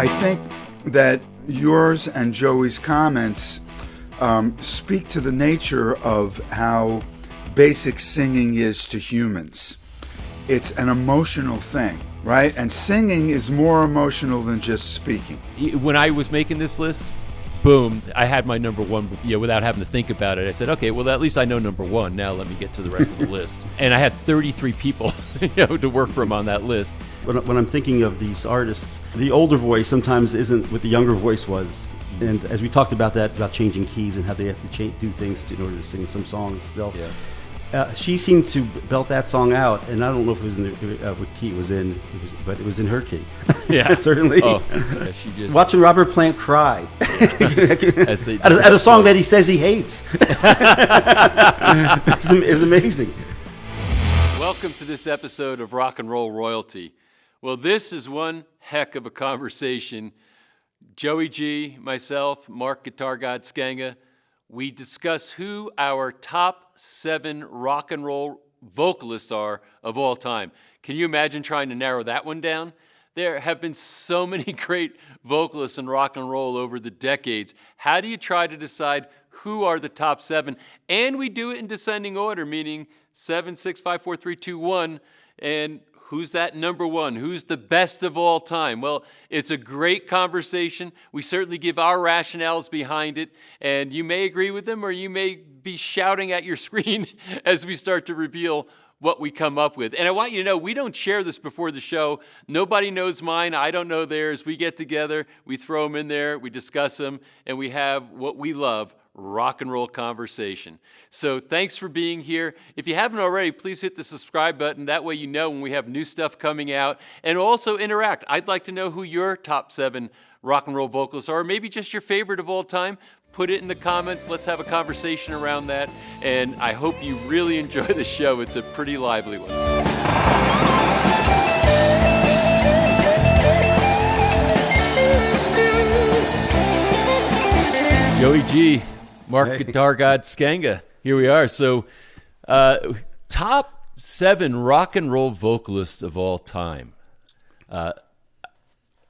I think that yours and Joey's comments speak to the nature of how basic singing is to humans. It's an emotional thing, right? And singing is more emotional than just speaking. When I was making this list, boom, I had my number one, without having to think about it. I said, okay, well, at least I know number one. Now let me get to the rest of the list. And I had 33 people to work from on that list. When I'm thinking of these artists, the older voice sometimes isn't what the younger voice was. And as we talked about that, about changing keys and how they have to do things in order to sing some songs, she seemed to belt that song out, and I don't know if it was in what key it was in, but it was in her key. Yeah, certainly. Oh, yeah, she just watching Robert Plant cry at a song that he says he hates is amazing. Welcome to this episode of Rock and Roll Royalty. Well, this is one heck of a conversation. Joey G, myself, Mark Guitar God Skanga, we discuss who our top 7 rock and roll vocalists are of all time. Can you imagine trying to narrow that one down? There have been so many great vocalists in rock and roll over the decades. How do you try to decide who are the top 7? And we do it in descending order, meaning 7, 6, 5, 4, 3, 2, 1. And who's that number one? Who's the best of all time? Well, it's a great conversation. We certainly give our rationales behind it, and you may agree with them or you may be shouting at your screen as we start to reveal what we come up with. And I want you to know, we don't share this before the show. Nobody knows mine. I don't know theirs. We get together, we throw them in there, we discuss them, and we have what we love, rock and roll conversation. So thanks for being here. If you haven't already, please hit the subscribe button. That way you know when we have new stuff coming out. And also interact. I'd like to know who your top 7 rock and roll vocalists are, or maybe just your favorite of all time. Put it in the comments. Let's have a conversation around that. And I hope you really enjoy the show. It's a pretty lively one. Joey G, Mark Guitar God Skanga. Here we are. So, top 7 rock and roll vocalists of all time.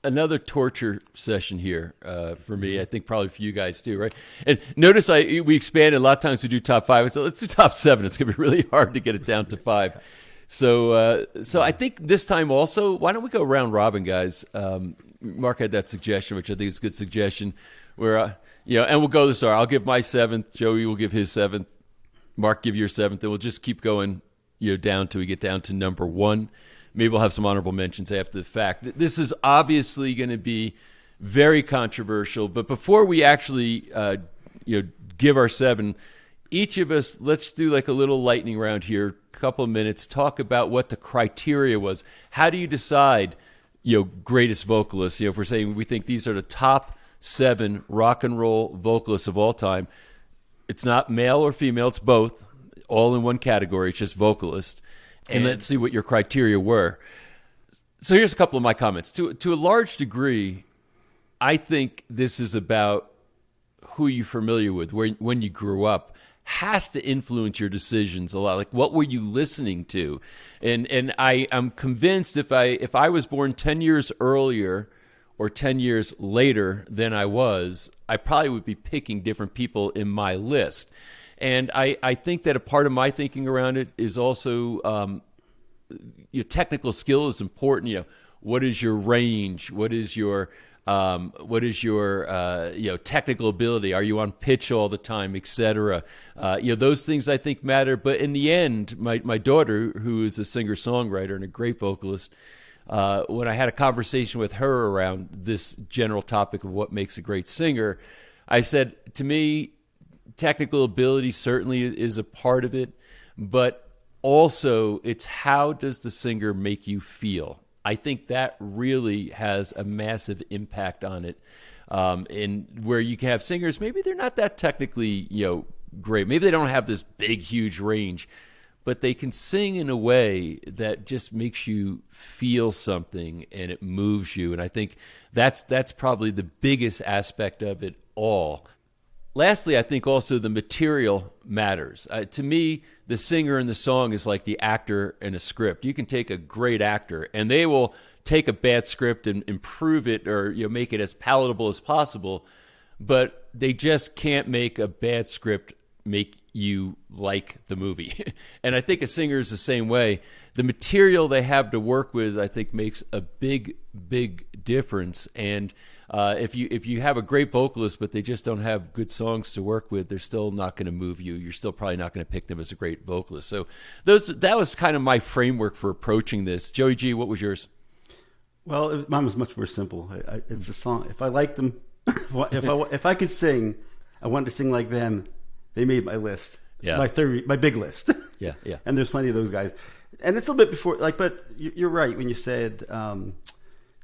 Another torture session here for me. I think probably for you guys too, right? And notice we expanded. A lot of times we do top 5. So let's do top 7. It's going to be really hard to get it down to 5. So I think this time also, why don't we go round robin, guys? Mark had that suggestion, which I think is a good suggestion, where and we'll go this order. I'll give my 7th. Joey will give his 7th. Mark, give your 7th. And we'll just keep going, down till we get down to number 1. Maybe we'll have some honorable mentions after the fact. This is obviously going to be very controversial. But before we actually, give our 7, each of us, let's do like a little lightning round here. A couple of minutes. Talk about what the criteria was. How do you decide, greatest vocalists? If we're saying we think these are the top 7 rock and roll vocalists of all time, it's not male or female, it's both, all in one category. It's just vocalist. And let's see what your criteria were. So here's a couple of my comments. To a large degree, I think this is about who you're familiar with, when you grew up, has to influence your decisions a lot. Like, what were you listening to? And I'm convinced if I was born 10 years earlier or 10 years later than I probably would be picking different people in my list. And I think that a part of my thinking around it is also your technical skill is important. What is your range? What is your technical ability? Are you on pitch all the time, etc.? Those things I think matter. But in the end, my daughter, who is a singer-songwriter and a great vocalist, when I had a conversation with her around this general topic of what makes a great singer, I said, to me, technical ability certainly is a part of it, but also it's how does the singer make you feel? I think that really has a massive impact on it. And where you can have singers, maybe they're not that technically, great. Maybe they don't have this big, huge range, but they can sing in a way that just makes you feel something and it moves you. And I think that's probably the biggest aspect of it all. Lastly, I think also the material matters. To me, the singer in the song is like the actor in a script. You can take a great actor, and they will take a bad script and improve it, or make it as palatable as possible, but they just can't make a bad script make you like the movie. And I think a singer is the same way. The material they have to work with, I think, makes a big difference. And if you have a great vocalist, but they just don't have good songs to work with, they're still not going to move you. You're still probably not going to pick them as a great vocalist. So that was kind of my framework for approaching this. Joey G, what was yours? Well, mine was much more simple. It's a song. If I liked them, if I could sing, I wanted to sing like them. They made my list. Yeah. My big list. Yeah. And there's plenty of those guys. And it's a little bit before, but you're right when you said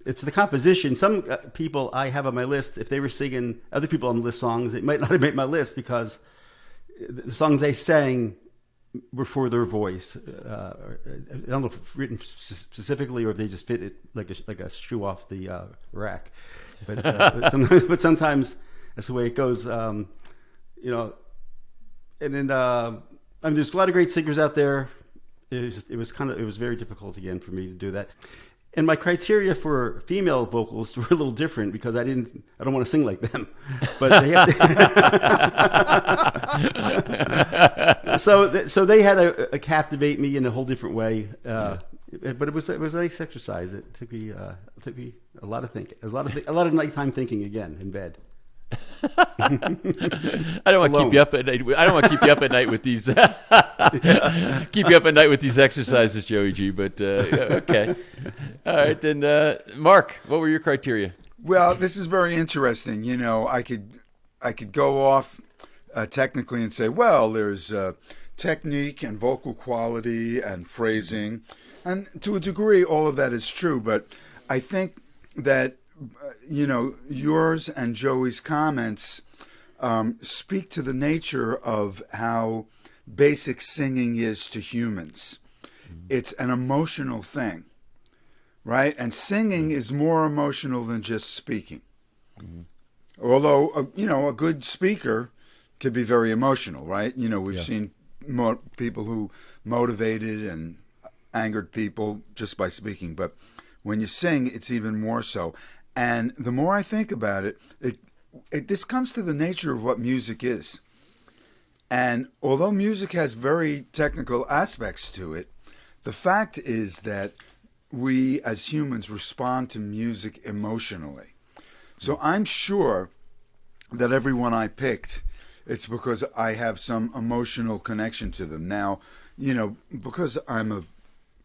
it's the composition. Some people I have on my list, if they were singing other people on the list songs, it might not have made my list because the songs they sang were for their voice. I don't know if it's written specifically or if they just fit it like a shoe off the rack. But sometimes that's the way it goes. And then there's a lot of great singers out there. It was very difficult again for me to do that. And my criteria for female vocalists were a little different because I don't want to sing like them, but they have to so they had to captivate me in a whole different way. But it was a nice exercise. It took me a lot of thinking, a lot of nighttime thinking again in bed. I don't want to keep you up at night. I don't want to keep you up at night with these. Keep you up at night with these exercises, Joey G. But okay, all right. Then, Mark, what were your criteria? Well, this is very interesting. I could go off technically and say, well, there's technique and vocal quality and phrasing, and to a degree, all of that is true. But I think that yours and Joey's comments speak to the nature of how basic singing is to humans. It's an emotional thing, right? And singing is more emotional than just speaking. Although, a good speaker could be very emotional, right? We've seen more people who motivated and angered people just by speaking. But when you sing, it's even more so. And the more I think about it, this comes to the nature of what music is. And although music has very technical aspects to it, the fact is that we as humans respond to music emotionally. So I'm sure that everyone I picked, it's because I have some emotional connection to them. Now, because I'm a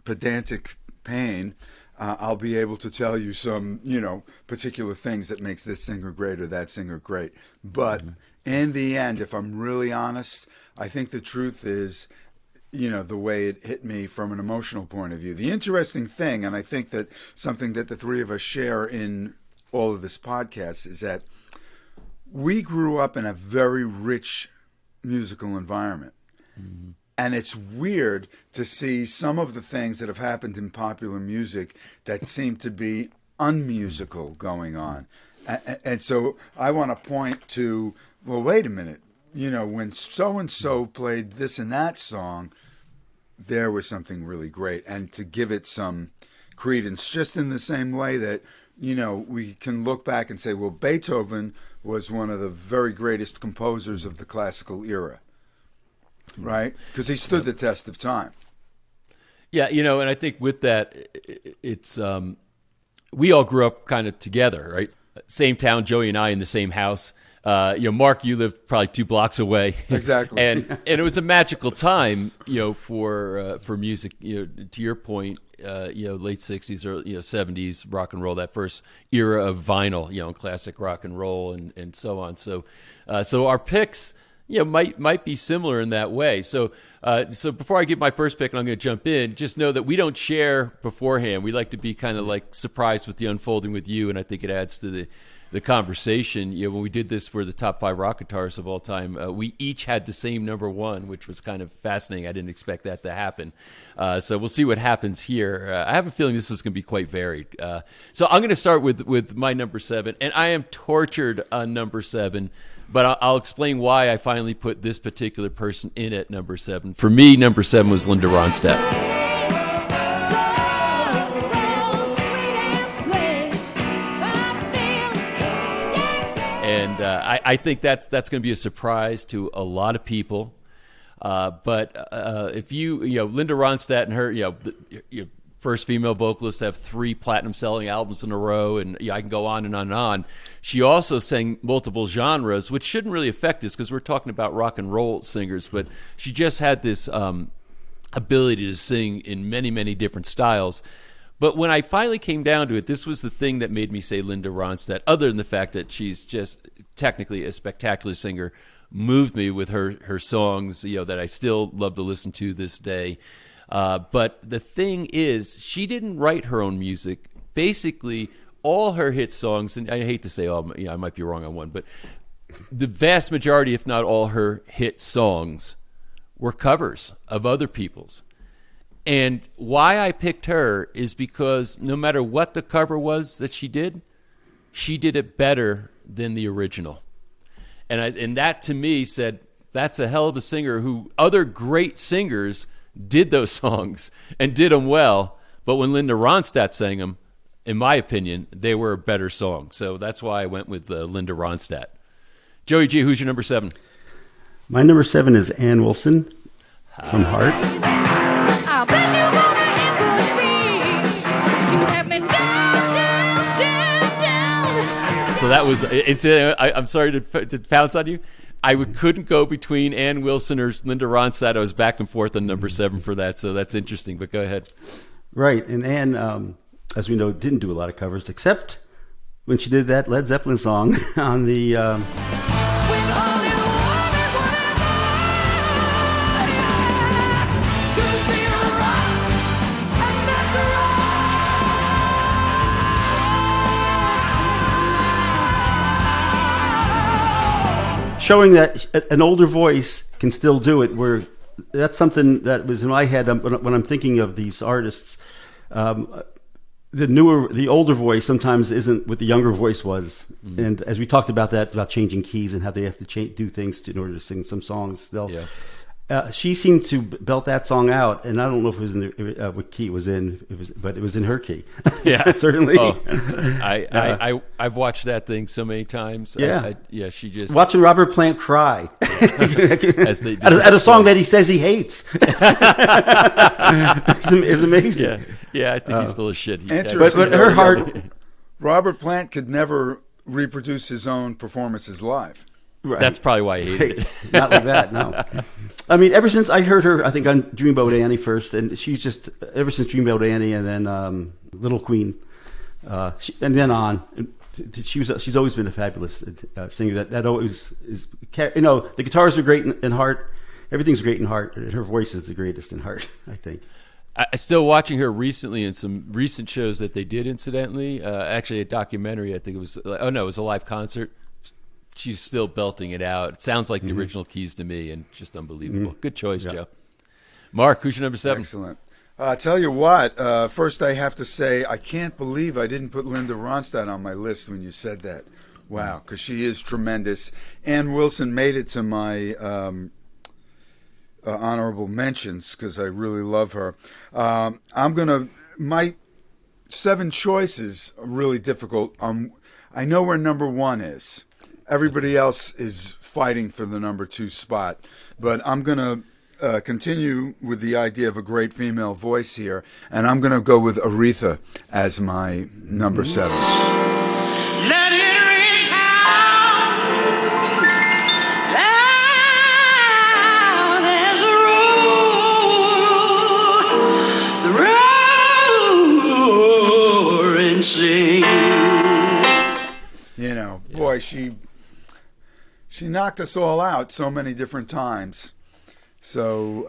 pedantic pain, I'll be able to tell you some, particular things that makes this singer great or that singer great. But in the end, if I'm really honest, I think the truth is, the way it hit me from an emotional point of view. The interesting thing, and I think that something that the three of us share in all of this podcast, is that we grew up in a very rich musical environment. Mm-hmm. And it's weird to see some of the things that have happened in popular music that seem to be unmusical going on. And so I want to point to, well, wait a minute. When so-and-so played this and that song, there was something really great. And to give it some credence, just in the same way that, we can look back and say, well, Beethoven was one of the very greatest composers of the classical era. Right? Because he stood the test of time. Yeah, and I think with that, it's we all grew up kind of together, right? Same town, Joey and I in the same house. Mark, you lived probably 2 blocks away. Exactly. and it was a magical time, for music. To your point, late 60s or 70s rock and roll, that first era of vinyl, classic rock and roll and so on. So our picks, might be similar in that way. So before I give my first pick, and I'm going to jump in, just know that we don't share beforehand. We like to be kind of like surprised with the unfolding with you, and I think it adds to the conversation. When we did this for the top 5 rock guitarists of all time, we each had the same number 1, which was kind of fascinating. I didn't expect that to happen. So we'll see what happens here. I have a feeling this is going to be quite varied. So I'm going to start with my number 7, and I am tortured on number 7. But I'll explain why I finally put this particular person in at number 7. For me, number 7 was Linda Ronstadt. and I think that's going to be a surprise to a lot of people. But if you Linda Ronstadt and her, your first female vocalist to have 3 platinum-selling albums in a row, and I can go on and on and on. She also sang multiple genres, which shouldn't really affect us because we're talking about rock and roll singers. But she just had this ability to sing in many, many different styles. But when I finally came down to it, this was the thing that made me say Linda Ronstadt, other than the fact that she's just technically a spectacular singer, moved me with her songs, that I still love to listen to this day. But the thing is, she didn't write her own music. Basically, all her hit songs, and I hate to say all, I might be wrong on one, but the vast majority, if not all her hit songs, were covers of other people's. And why I picked her is because no matter what the cover was that she did it better than the original. And that to me said, that's a hell of a singer who other great singers did those songs and did them well. But when Linda Ronstadt sang them, in my opinion, they were a better song. So that's why I went with Linda Ronstadt. Joey G, who's your number 7? My number 7 is Ann Wilson from Heart. I bet you wanna ambush me. You have me down. So that was, I'm sorry to pounce on you. I couldn't go between Ann Wilson or Linda Ronstadt. I was back and forth on number 7 for that, so that's interesting, but go ahead. Right, and Ann, as we know, didn't do a lot of covers, except when she did that Led Zeppelin song on the... showing that an older voice can still do it. That's something that was in my head when I'm thinking of these artists. The older voice sometimes isn't what the younger voice was. Mm-hmm. And as we talked about changing keys and how they have to do things in order to sing some songs. She seemed to belt that song out, and I don't know if it was in what key it was in, but it was in her key. Yeah, certainly. Oh, I've watched that thing so many times. Yeah, she just watching Robert Plant cry as they do at a song that he says he hates. It's amazing. Yeah, I think he's full of shit. But her heart. Robert Plant could never reproduce his own performances live. Right. That's probably why he hated it. Not like that, no. I mean, ever since I heard her, I think on Dreamboat Annie first, and she's just, ever since Dreamboat Annie and then Little Queen, and then on, she's always been a fabulous singer. That always is, the guitars are great in Heart, everything's great in Heart, and her voice is the greatest in Heart, I think. I still watching her recently in some recent shows that they did, incidentally. Actually, a documentary, I think it was, it was a live concert. She's still belting it out. It sounds like the original keys to me, and just unbelievable. Mm-hmm. Good choice, Joe. Mark, who's your number 7? Excellent. Tell you what, first I have to say I can't believe I didn't put Linda Ronstadt on my list when you said that. Wow, because she is tremendous. Ann Wilson made it to my honorable mentions because I really love her. My 7 choices are really difficult. I know where number 1 is. Everybody else is fighting for the number 2 spot. But I'm going to continue with the idea of a great female voice here, and I'm going to go with Aretha as my number 7. Let it ring out loud as the roaring sea. Boy, she knocked us all out so many different times. So,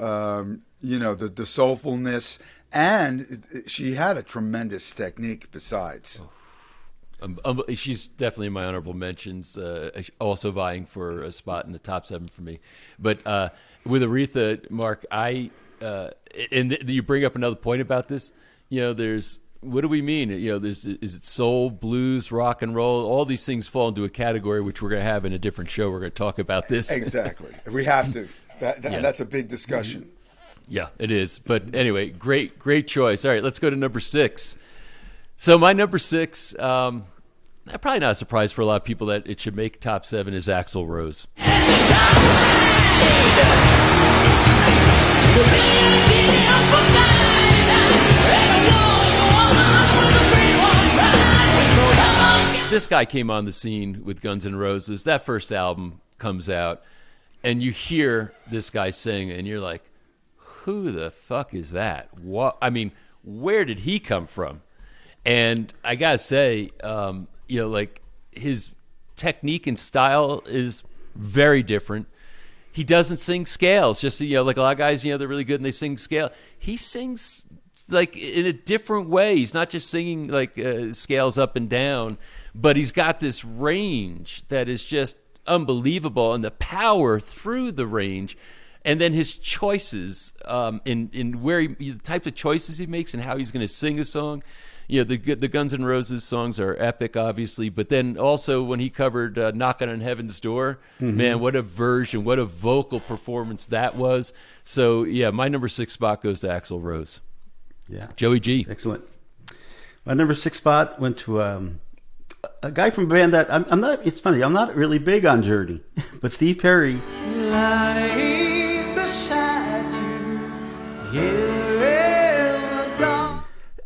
the soulfulness, and she had a tremendous technique besides. She's definitely in my honorable mentions, also vying for a spot in the top 7 for me. But with Aretha, Mark, and you bring up another point about this. There's, what do we mean? Is it soul, blues, rock and roll? All these things fall into a category which we're going to have in a different show. We're going to talk about this. Exactly. We have to. That's a big discussion. Yeah, it is. But anyway, great choice. All right, let's go to number 6. So my number 6, probably not a surprise for a lot of people that it should make top 7 is Axl Rose. This guy came on the scene with Guns N' Roses. That first album comes out, and you hear this guy sing, and you're like, who the fuck is that? What? I mean, where did he come from? And I gotta say, like his technique and style is very different. He doesn't sing scales. Just like a lot of guys, they're really good and they sing scale. He sings like in a different way. He's not just singing like scales up and down, but he's got this range that is just unbelievable, and the power through the range. And then his choices in where the types of choices he makes and how he's going to sing a song. The Guns N' Roses songs are epic, obviously, but then also when he covered "Knocking on Heaven's Door," man, what a version, what a vocal performance that was. So yeah, my number 6 spot goes to Axl Rose. Yeah, Joey G. Excellent. My number 6 spot went to a guy from a band that I'm not. It's funny, I'm not really big on Journey, but Steve Perry. Lying beside you, here in the dark.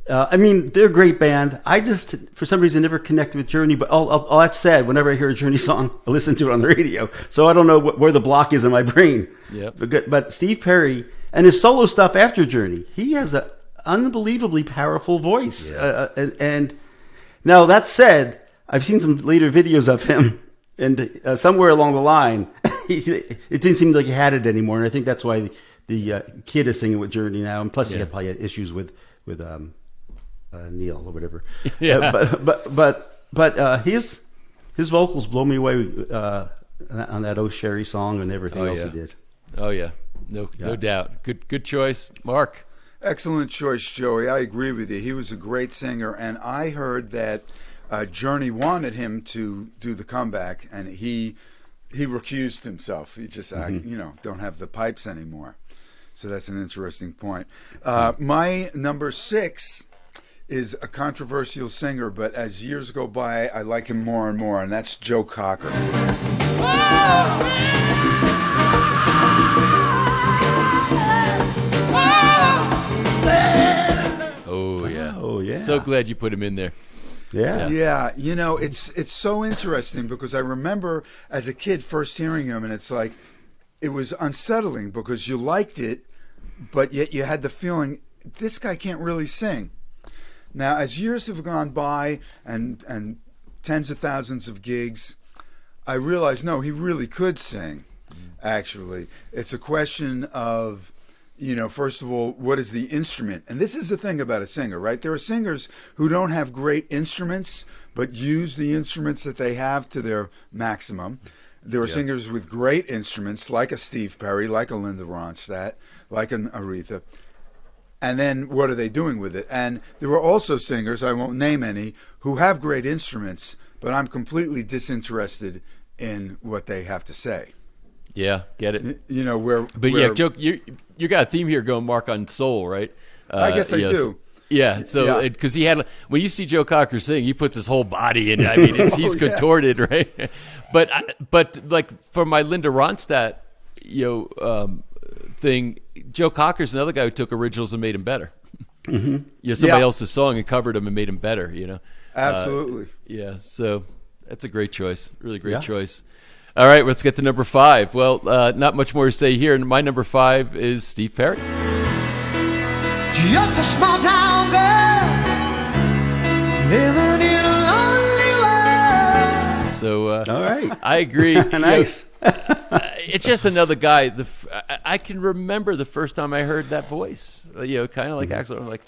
I mean, they're a great band. I just, for some reason, never connected with Journey. But all that said, whenever I hear a Journey song, I listen to it on the radio. So I don't know where the block is in my brain. Yep. But Steve Perry and his solo stuff after Journey, he has an unbelievably powerful voice. Yeah. And now that said, I've seen some later videos of him, and somewhere along the line, it didn't seem like he had it anymore. And I think that's why the kid is singing with Journey now. And plus, he probably had issues with Neil or whatever. Yeah. But his vocals blow me away on that "Oh Sherry" song and everything else he did. Oh yeah, no doubt. Good choice, Mark. Excellent choice, Joey. I agree with you. He was a great singer, and I heard that Journey wanted him to do the comeback, and he recused himself. He just, don't have the pipes anymore. So that's an interesting point. My number 6 is a controversial singer, but as years go by, I like him more and more, and that's Joe Cocker. Oh yeah. So glad you put him in there. Yeah. It's so interesting because I remember as a kid first hearing him, and it's like it was unsettling because you liked it, but yet you had the feeling this guy can't really sing. Now, as years have gone by and tens of thousands of gigs, I realized no, he really could sing. Actually, it's a question of, first of all, what is the instrument? And this is the thing about a singer, right? There are singers who don't have great instruments, but use the instruments that they have to their maximum. There are singers with great instruments, like a Steve Perry, like a Linda Ronstadt, like an Aretha. And then what are they doing with it? And there are also singers, I won't name any, who have great instruments, but I'm completely disinterested in what they have to say. Yeah, get it. Joe, you got a theme here going, Mark, on soul, right? I guess I do. Yeah, so because he had, when you see Joe Cocker sing, he puts his whole body in. I mean, he's contorted, right? But like for my Linda Ronstadt, thing, Joe Cocker's another guy who took originals and made them better. Somebody else's song and covered them and made them better. Absolutely. So that's a great choice. Really great choice. All right, let's get to number 5. Well, not much more to say here. My number 5 is Steve Perry. Just a small town girl living in a lonely world. So, all right, I agree. Nice. It's just another guy. I can remember the first time I heard that voice. Kind of like Axl. I'm like,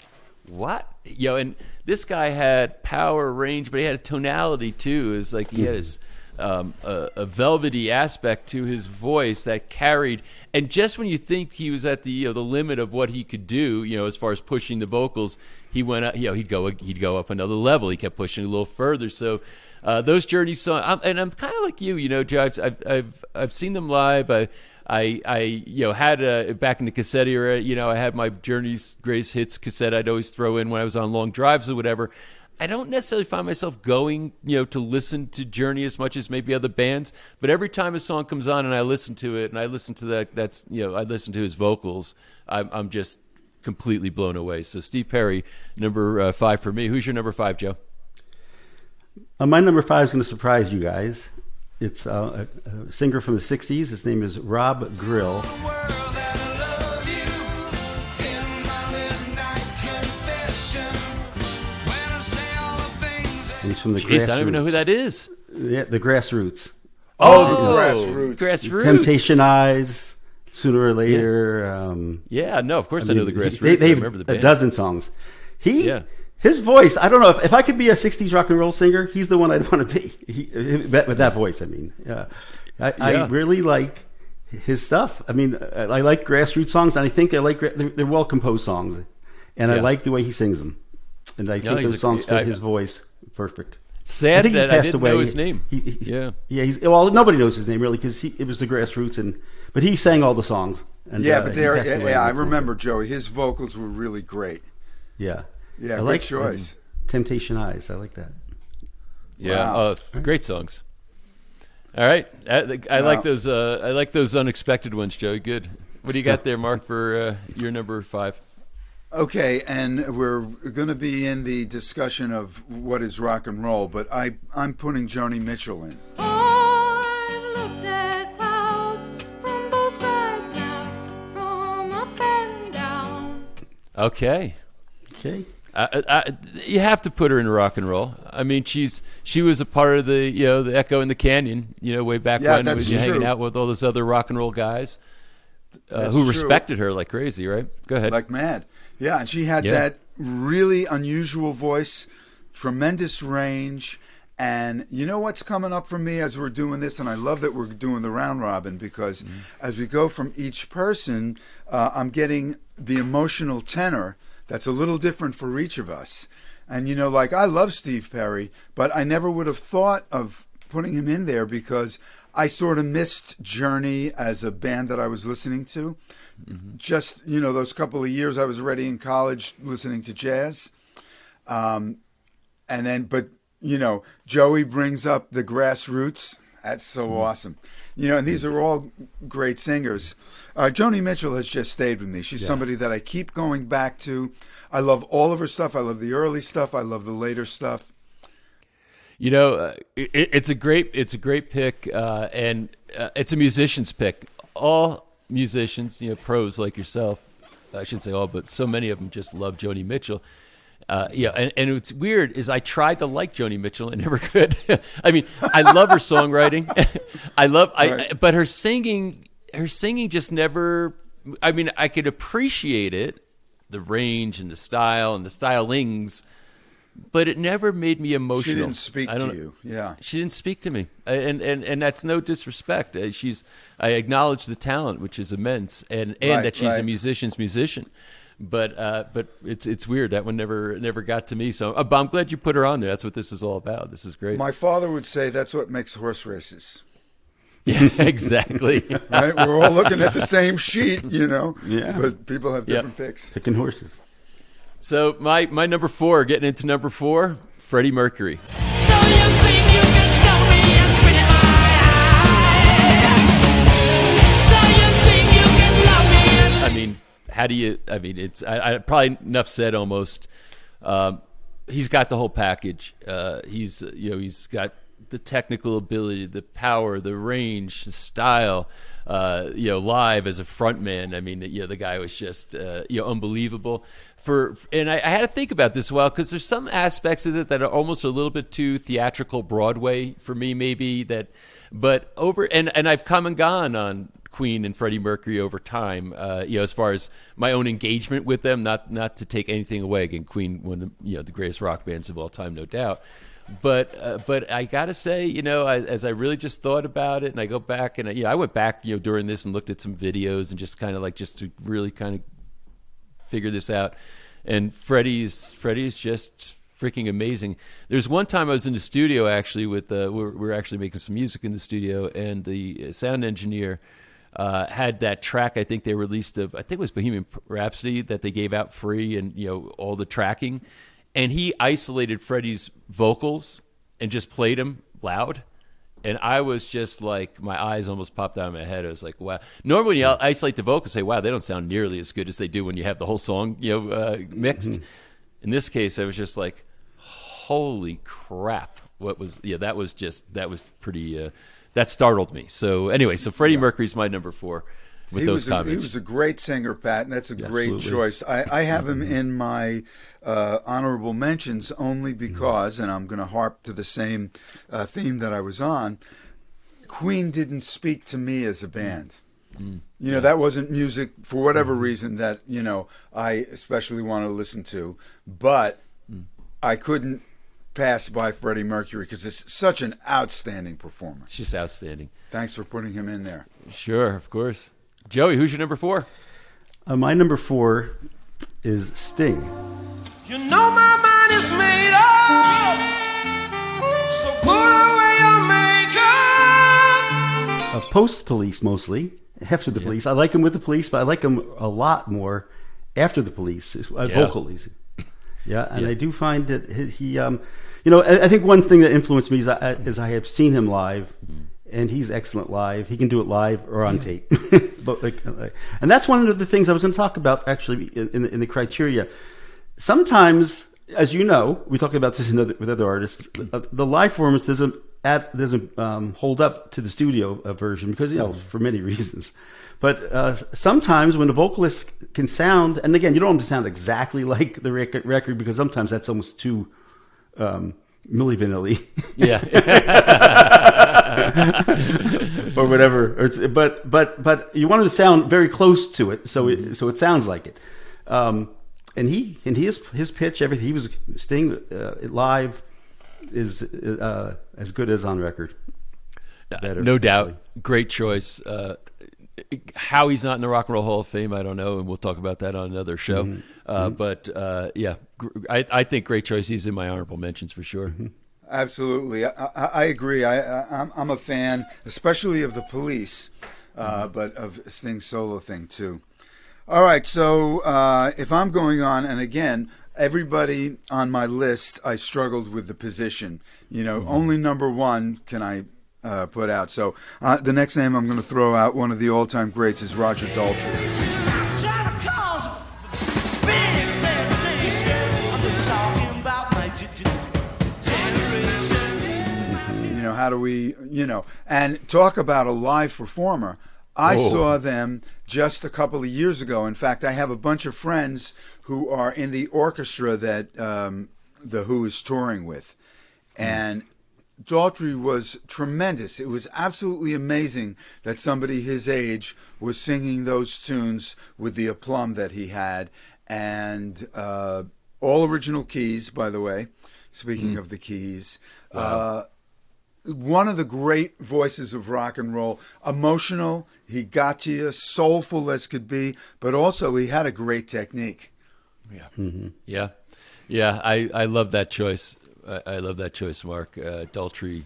what? And this guy had power, range, but he had a tonality too. It's like he had his a velvety aspect to his voice that carried. And just when you think he was at the limit of what he could do, as far as pushing the vocals, he went up. He'd go up another level. He kept pushing a little further. So those Journey songs, and I'm kind of like you, Joe. I've seen them live. I had back in the cassette era. I had my Journey's Greatest Hits cassette. I'd always throw in when I was on long drives or whatever. I don't necessarily find myself going, to listen to Journey as much as maybe other bands. But every time a song comes on and I listen to it and I listen to I listen to his vocals, I'm just completely blown away. So Steve Perry, number 5 for me. Who's your number 5, Joe? My number 5 is going to surprise you guys. It's a singer from the 60s. His name is Rob Grill. He's from the Grassroots. I don't even know who that is. Yeah, the Grassroots. Oh, the Grassroots. Temptation Eyes, Sooner or Later. Yeah, no, of course I know the Grassroots. They I have remember the band. a dozen songs. His voice, I don't know, if I could be a 60s rock and roll singer, he's the one I'd want to be. With that voice, I mean. I really like his stuff. I mean, I like Grassroots songs, and I think they're well-composed songs. And I like the way he sings them. And I think those songs fit his voice perfect. Sad that I didn't know his name. Nobody knows his name really because it was the Grassroots, but he sang all the songs. And, I remember Joey. His vocals were really great. Yeah, I like choice. Temptation Eyes, I like that. Yeah, wow. Great songs. All right, I like those. I like those unexpected ones, Joey. Good. What do you got there, Mark, for your number 5? Okay, and we're going to be in the discussion of what is rock and roll, but I'm putting Joni Mitchell in. I've looked at clouds from both sides now, from up and down. Okay. Okay. You have to put her in rock and roll. I mean, she was a part of the Echo in the Canyon, way back when we were hanging out with all those other rock and roll guys who respected her like crazy, right? Go ahead. Like mad. Yeah, and she had that really unusual voice, tremendous range, and you know what's coming up for me as we're doing this, and I love that we're doing the round robin because as we go from each person, I'm getting the emotional tenor that's a little different for each of us. And I love Steve Perry, but I never would have thought of putting him in there because I sort of missed Journey as a band that I was listening to. Just, those couple of years I was already in college listening to jazz. And then, but, Joey brings up the Grassroots. That's so awesome. And these are all great singers. Joni Mitchell has just stayed with me. She's somebody that I keep going back to. I love all of her stuff. I love the early stuff. I love the later stuff. It's a great pick, and it's a musician's pick. All musicians, pros like yourself, I shouldn't say all, but so many of them just love Joni Mitchell. And what's weird is I tried to like Joni Mitchell and never could. I mean, I love her songwriting. But her singing just never. I mean, I could appreciate it, the range and the style and the stylings, but it never made me emotional. She didn't speak to you. Yeah. She didn't speak to me. And that's no disrespect. I acknowledge the talent, which is immense, and that she's a musician's musician. But it's weird. That one never got to me. So but I'm glad you put her on there. That's what this is all about. This is great. My father would say that's what makes horse races. Yeah, exactly. Right? We're all looking at the same sheet, Yeah. But people have different picks. Picking horses. So my number 4, getting into number 4, Freddie Mercury. So you think you can stop me and spit in my eye? So you think you can love me and... I mean, how do you? I mean, it's probably enough said. Almost. He's got the whole package. He's got the technical ability, the power, the range, the style. Live as a frontman. I mean, the guy was just unbelievable. And I had to think about this a while because there's some aspects of it that are almost a little bit too theatrical Broadway for me, maybe that. But and I've come and gone on Queen and Freddie Mercury over time. As far as my own engagement with them, not to take anything away. Again, Queen, one of the greatest rock bands of all time, no doubt. But I gotta say, as I really just thought about it, and I go back and I went back, during this and looked at some videos and just kind of just to really kind of figure this out. And Freddie's just freaking amazing. There's one time I was in the studio actually with we're actually making some music in the studio, and the sound engineer had that track I think they released of, I think it was Bohemian Rhapsody, that they gave out free, and all the tracking. and he isolated Freddie's vocals and just played them loud. And I was just like, my eyes almost popped out of my head. I was like, wow. Normally when you isolate the vocals, say, wow, they don't sound nearly as good as they do when you have the whole song, mixed. In this case, I was just like, holy crap. That was pretty, that startled me. So anyway, so Freddie Mercury's my number 4 with those comments. He was a great singer, Pat, and that's a great Absolutely. choice. I have him in my honorable mentions only because, and I'm going to harp to the same theme that I was on, Queen didn't speak to me as a band. That wasn't music, for whatever reason, that, I especially want to listen to. But I couldn't pass by Freddie Mercury because it's such an outstanding performer. It's just outstanding. Thanks for putting him in there. Sure, of course. Joey, who's your number 4? My number 4 is Sting. You know my mind is made up, so put away your makeup. Post-Police mostly, after the Police. I like him with the Police, but I like him a lot more after the Police, vocally. Yeah, and I do find that he I think one thing that influenced me is I have seen him live, and he's excellent live. He can do it live or on tape. And that's one of the things I was going to talk about, actually, in the criteria. Sometimes, as you know, we talk about this with other artists, the live performance doesn't hold up to the studio version because, for many reasons. But sometimes when the vocalist can sound, and again, you don't have to sound exactly like the record because sometimes that's almost too Milli Vanilli. Yeah. Or whatever. But you want it to sound very close to it, so it sounds like it. And his pitch, everything, he was Sting live is as good as on record. Better, no doubt. actually. Great choice. How he's not in the Rock and Roll Hall of Fame, I don't know, and we'll talk about that on another show. But I think great choice. He's in my honorable mentions for sure. Absolutely, I agree. I'm a fan, especially of the Police, but of Sting's solo thing too. All right, so if I'm going on, and again, everybody on my list, I struggled with the position. Only number 1 can I put out. So the next name I'm going to throw out, one of the all-time greats, is Roger Daltrey. Trying to cause a big sensation. I'm talking about my generation. How do we, and talk about a live performer. I saw them just a couple of years ago. In fact, I have a bunch of friends who are in the orchestra that The Who is touring with. And Daltrey was tremendous. It was absolutely amazing that somebody his age was singing those tunes with the aplomb that he had. And all original keys, by the way, speaking of the keys. Wow. One of the great voices of rock and roll. Emotional, he got to you, soulful as could be, but also he had a great technique. Yeah. I love that choice. I love that choice, Mark. Daltrey,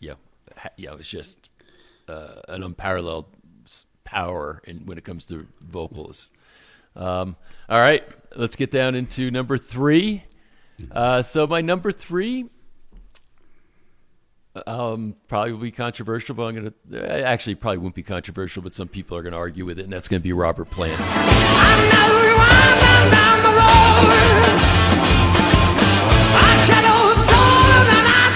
it's just an unparalleled power when it comes to vocals. All right, let's get down into number 3. So my number 3 probably will be controversial, but I'm going to actually probably won't be controversial, but some people are going to argue with it, and that's going to be Robert Plant. I know you are down the road. Our shadows taller than I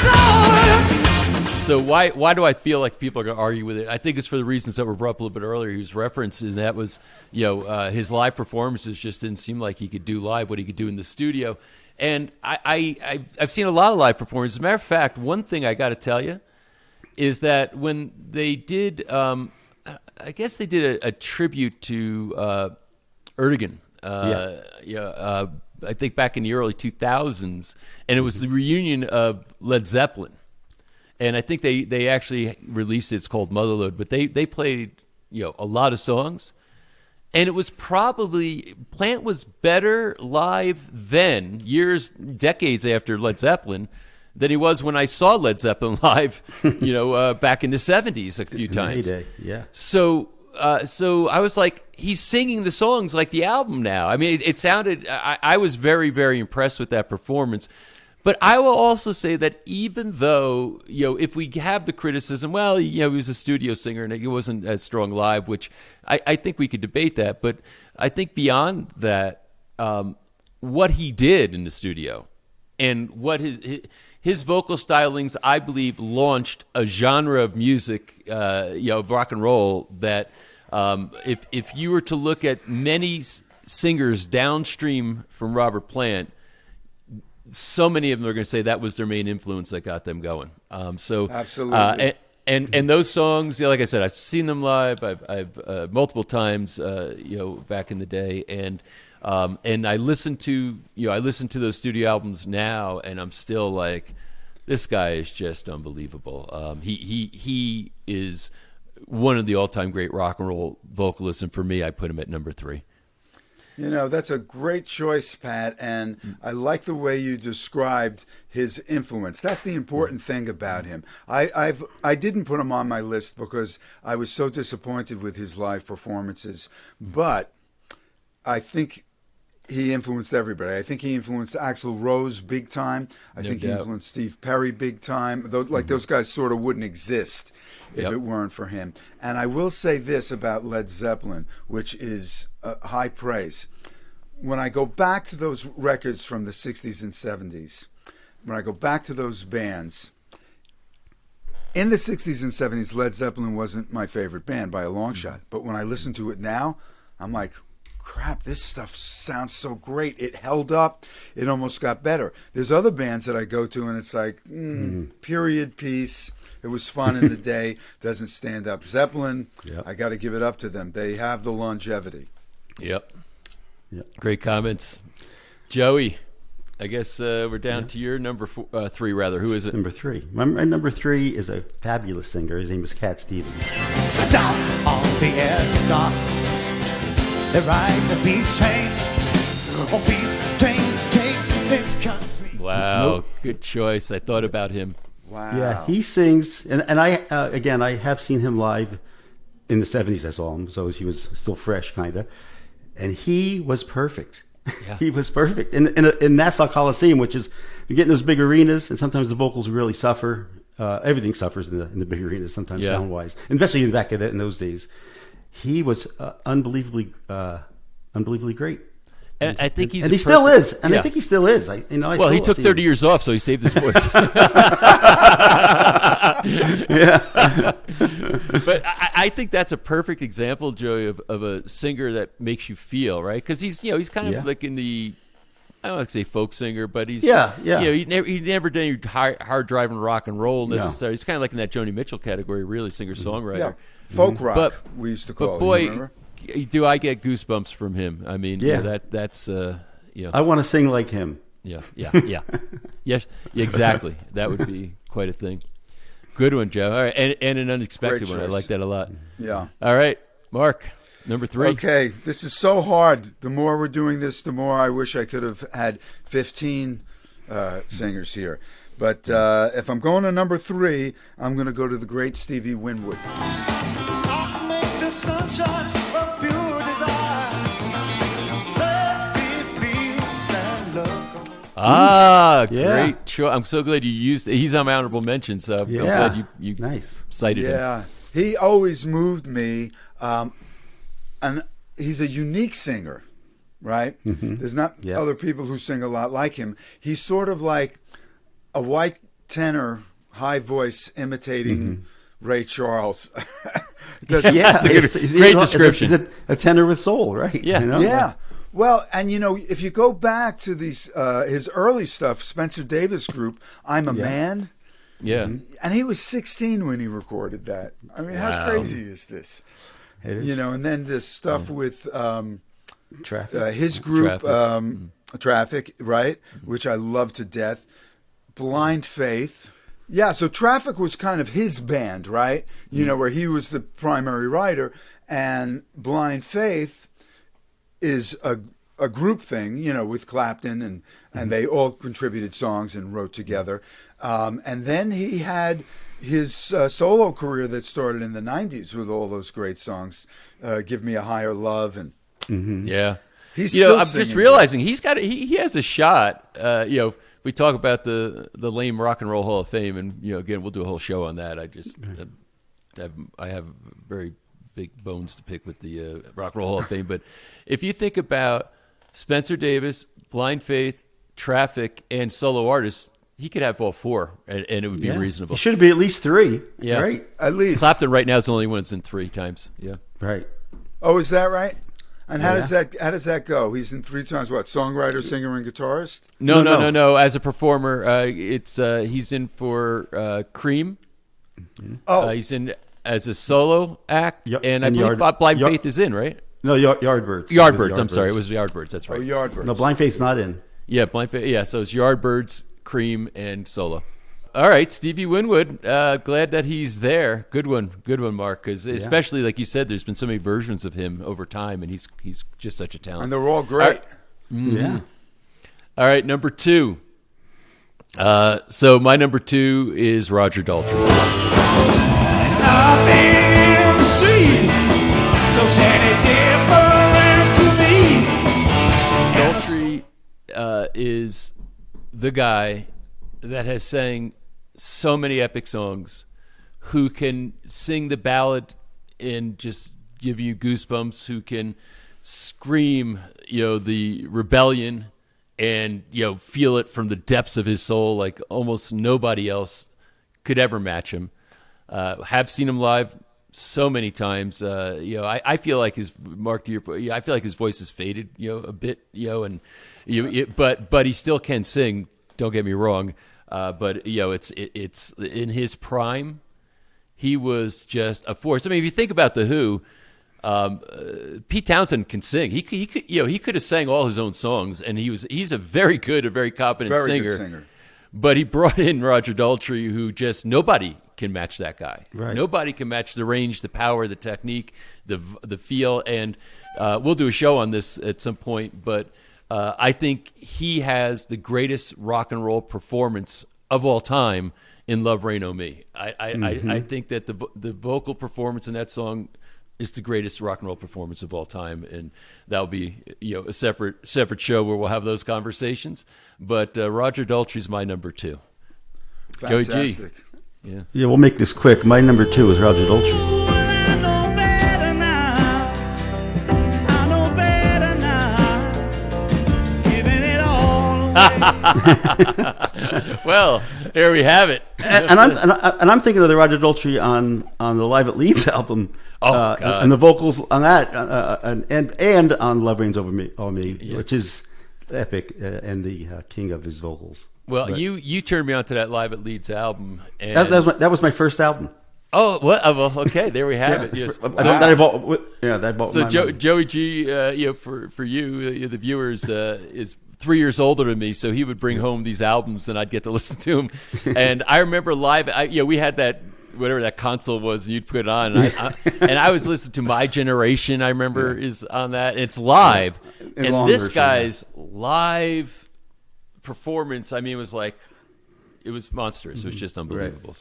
saw. So why do I feel like people are going to argue with it? I think it's for the reasons that were brought up a little bit earlier. He was referenced, and that was, his live performances just didn't seem like he could do live what he could do in the studio. And I've seen a lot of live performances. As a matter of fact, one thing I got to tell you is that when they did, I guess they did a tribute to Erdogan. I think back in the early 2000s, and it was the reunion of Led Zeppelin. And I think they actually released it. It's called Motherload, but they played a lot of songs. And it was probably, Plant was better live then, decades after Led Zeppelin, than he was when I saw Led Zeppelin live, back in the 70s a few times. Heyday, yeah. So so I was like, he's singing the songs like the album now. I mean, it sounded. I was very, very impressed with that performance. But I will also say that even though, if we have the criticism, well, he was a studio singer and he wasn't as strong live, which I think we could debate that. But I think beyond that, what he did in the studio and what his vocal stylings, I believe, launched a genre of music, of rock and roll that if you were to look at many singers downstream from Robert Plant, so many of them are going to say that was their main influence that got them going. Absolutely. And those songs, like I said, I've seen them live. I've multiple times, back in the day, and I listen to those studio albums now, and I'm still like, this guy is just unbelievable. He is one of the all-time great rock and roll vocalists, and for me, I put him at number 3. That's a great choice, Pat, and I like the way you described his influence. That's the important thing about him. I didn't put him on my list because I was so disappointed with his live performances, but I think he influenced everybody. I think he influenced Axl Rose big time. I think he influenced Steve Perry big time. Those guys sort of wouldn't exist if it weren't for him. And I will say this about Led Zeppelin, which is high praise. When I go back to those records from the 60s and 70s, when I go back to those bands, in the 60s and 70s, Led Zeppelin wasn't my favorite band by a long shot. But when I listen to it now, I'm like, crap, this stuff sounds so great. It held up. It almost got better. There's other bands that I go to and it's like, period piece. It was fun in the day. Doesn't stand up. Zeppelin, I got to give it up to them. They have the longevity. Yep. Great comments. Joey, I guess we're down to your number 3, rather. Who is it? Number 3. My number 3 is a fabulous singer. His name is Cat Stevens. South on the edge of dark, there rides a peace train. Oh, peace train, take this country. Wow, good choice. I thought about him. Wow. Yeah, he sings, and I again, I have seen him live in the 70s. I saw him, so he was still fresh, kind of, and he was perfect. Yeah. He was perfect in Nassau Coliseum, which is, you get in those big arenas, and sometimes the vocals really suffer. Everything suffers in the big arenas, sometimes sound wise, especially back in those days. He was unbelievably great. And I think he still is. And I think he still is. He took 30 years off, so he saved his voice. But I think that's a perfect example, Joey, of a singer that makes you feel, right? Because he's kind of like in the, I don't like to say folk singer, but he's he never did any hard driving rock and roll necessarily. He's kind of like in that Joni Mitchell category, really singer songwriter. Yeah. Folk rock, we used to call it. But boy, do I get goosebumps from him. I mean, that's I want to sing like him. Yeah. Yes, exactly. That would be quite a thing. Good one, Joe. All right, and an unexpected one. I like that a lot. Yeah. All right, Mark, number 3. Okay, this is so hard. The more we're doing this, the more I wish I could have had 15 singers here. But if I'm going to number 3, I'm going to go to the great Stevie Winwood. I'll make the sunshine a pure desire. Let me feel that love. Great choice. I'm so glad you used it. He's on my honorable mention, so I'm glad you cited him. Yeah, he always moved me. And he's a unique singer, right? Mm-hmm. There's not other people who sing a lot like him. He's sort of like a white tenor, high voice imitating Ray Charles. That's a great description. He's a tenor with soul, right? Yeah. Yeah. Well, and if you go back to these his early stuff, Spencer Davis Group, I'm a Man. Yeah. And he was 16 when he recorded that. I mean, how crazy is this? It is. And then this stuff with Traffic. his group, Traffic, right? Which I love to death. Blind Faith. Yeah, so Traffic was kind of his band, right? Where he was the primary writer. And Blind Faith is a group thing, with Clapton, and they all contributed songs and wrote together. And then he had his solo career that started in the 90s with all those great songs, Give Me a Higher Love. And Yeah. he's You know, still I'm singing. just realizing he has a shot. If we talk about the lame Rock and Roll Hall of Fame, and again, we'll do a whole show on that. I have very big bones to pick with the Rock and Roll Hall of Fame. But if you think about Spencer Davis, Blind Faith, Traffic, and solo artists, he could have all four, and it would be reasonable. It should be at least 3. Yeah. Right. At least. Clapton right now is the only one that's in 3 times. Yeah. Right. Oh, is that right? And how does that go? He's in 3 times. What? Songwriter, singer, and guitarist? No. As a performer, he's in for Cream. Oh, He's in as a solo act, Yep. and I And believe Blind Faith is in, right? No, Yardbirds. Yardbirds. I'm sorry, it was Yardbirds. That's right. Yardbirds. No, Blind Faith's not in. Yeah, Blind Faith. Yeah, so it's Yardbirds, Cream, and solo. All right, Stevie Winwood. Glad that he's there. Good one, Mark. Because especially like you said, there's been so many versions of him over time, and he's just such a talent. And they're all great. Yeah. All right, number 2. So my number 2 is Roger Daltrey. Stop in the street, looks any different to me. Daltrey is the guy that has sang so many epic songs, who can sing the ballad and just give you goosebumps, who can scream, the rebellion and, feel it from the depths of his soul like almost nobody else could ever match him. Have seen him live so many times. I feel like I feel like his voice has faded, a bit, but he still can sing. Don't get me wrong, but it's in his prime. He was just a force. I mean, if you think about the Who, Pete Townsend can sing. He could have sang all his own songs, and he's a very good, a very competent Very good singer. But he brought in Roger Daltrey, who just nobody can match that guy. Right. Nobody can match the range, the power, the technique, the feel. And we'll do a show on this at some point. But I think he has the greatest rock and roll performance of all time in "Love Reign on Me." I think that the vocal performance in that song is the greatest rock and roll performance of all time, and that'll be a separate show where we'll have those conversations. But Roger Daltrey's my number 2. Joey G. Fantastic. Yeah. Yeah, we'll make this quick. My number 2 is Roger Daltrey. I know better now. I know better now. Giving it all away. Well, there we have it. And I'm thinking of the Roger Daltrey on the Live at Leeds album. Oh, God. And the vocals on that, and on Love Reigns Over Me, which is epic, and the king of his vocals. Well, But you turned me on to that Live at Leeds album, and that was my first album. oh, what? Oh, well, okay, there we have it. Yes. That I bought. So my Joey G, for you, the viewers, is 3 years older than me, so he would bring home these albums, and I'd get to listen to them. And I remember live, we had that whatever that console was, and you'd put it on, and I was listening to My Generation. I remember is on that. It's live, and this version, guy's live performance, I mean, it was monstrous. It was just unbelievable.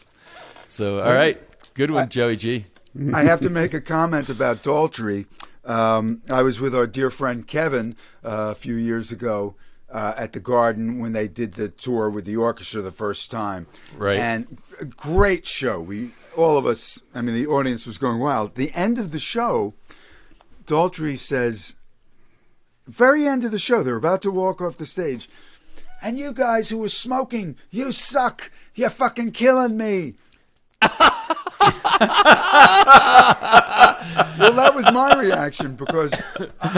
So, all right, good one, Joey G. I have to make a comment about Daltrey. I was with our dear friend Kevin a few years ago at the Garden when they did the tour with the orchestra the first time. Right. And a great show. All of us, I mean, the audience was going wild. At the end of the show, Daltrey says, very end of the show, they're about to walk off the stage, and you guys who are smoking, you suck. You're fucking killing me. Well, that was my reaction because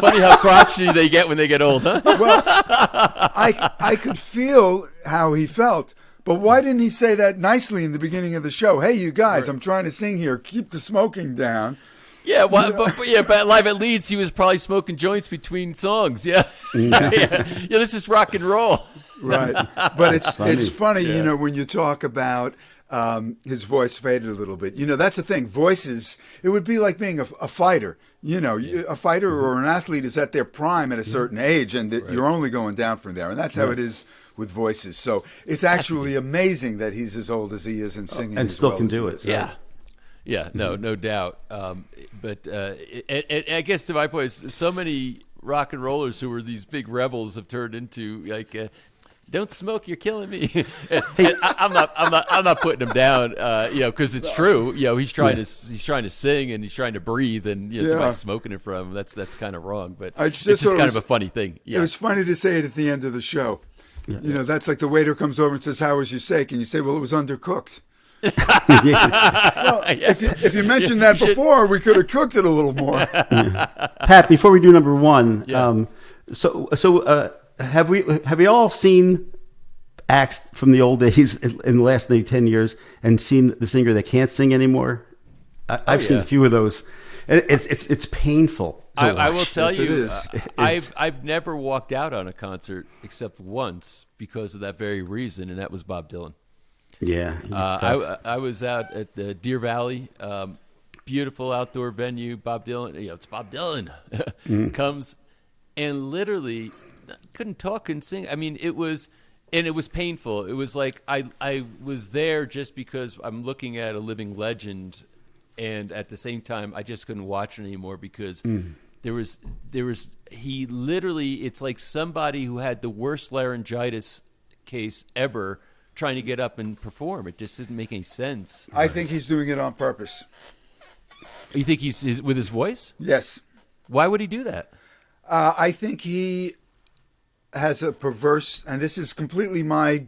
Funny how crotchety they get when they get old, huh? well, I could feel how he felt, but why didn't he say that nicely in the beginning of the show? Hey, you guys, I'm trying to sing here. Keep the smoking down. Yeah, but Live at Leeds, he was probably smoking joints between songs. Yeah, yeah, this is rock and roll. Right, but it's funny, Yeah. when you talk about his voice faded a little bit. You know, that's the thing. Voices, it would be like being a fighter. You know, a fighter or an athlete is at their prime at a certain age, and you're only going down from there. And that's how it is with voices. So it's actually amazing that he's as old as he is and singing and as still well can as do he it. is. Yeah. Yeah, no doubt. But I guess to my point, is so many rock and rollers who were these big rebels have turned into like, don't smoke, you're killing me. I'm not putting him down, you know, because it's true. You know, he's trying to sing and he's trying to breathe, and you know, somebody's smoking in front of him. That's kind of wrong, but it's just kind of a funny thing. Yeah. It was funny to say it at the end of the show. You know, that's like the waiter comes over and says, "How was your steak?" And you say, "Well, it was undercooked." Well, if you mentioned that before, we could have cooked it a little more. Pat, before we do number one, Yeah. have we all seen acts from the old days in the last maybe 10 years and seen the singer that can't sing anymore? I've seen a few of those. And it's painful. I will tell Yes, it you, is. I've never walked out on a concert except once because of that very reason, and that was Bob Dylan. Yeah. I was out at the Deer Valley, beautiful outdoor venue. Bob Dylan, you know, it's Bob Dylan comes, and literally couldn't talk and sing. I mean, it was painful. It was like I was there just because I'm looking at a living legend, and at the same time, I just couldn't watch it anymore because there was he literally. It's like somebody who had the worst laryngitis case ever trying to get up and perform. It just didn't make any sense. I think he's doing it on purpose. You think he's with his voice? Yes. Why would he do that? I think he has a perverse, and this is completely my,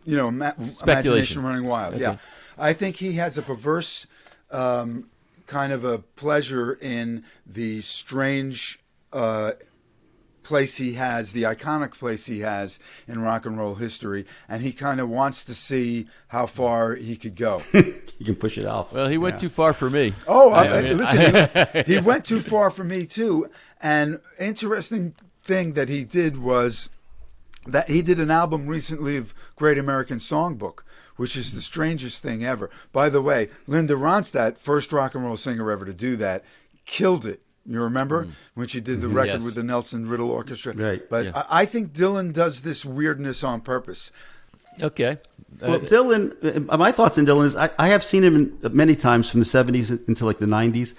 imagination running wild. Okay. Yeah. I think he has a perverse kind of a pleasure in the strange place he has, the iconic place he has in rock and roll history, and he kind of wants to see how far he could go. You can push it off. Well, he went too far for me. Oh, listen, he went too far for me too. And interesting thing that he did was that he did an album recently of Great American Songbook, which is the strangest thing ever. By the way, Linda Ronstadt, first rock and roll singer ever to do that, killed it. You remember when she did the record with the Nelson Riddle Orchestra? Right. But Yeah. I think Dylan does this weirdness on purpose. Okay. Well, Dylan, my thoughts on Dylan is I have seen him many times from the 70s into like the 90s.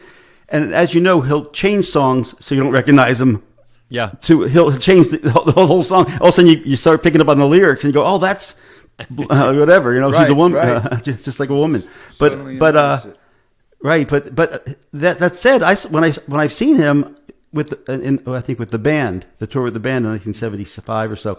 And as you know, he'll change songs so you don't recognize him. Yeah. He'll change the whole song. All of a sudden you start picking up on the lyrics and you go, oh, that's whatever. You know, she's a Right, woman, right. just like a woman. Suddenly But you notice it. right. But that said, when I've seen him I think with the band, the tour with the band in 1975 or so,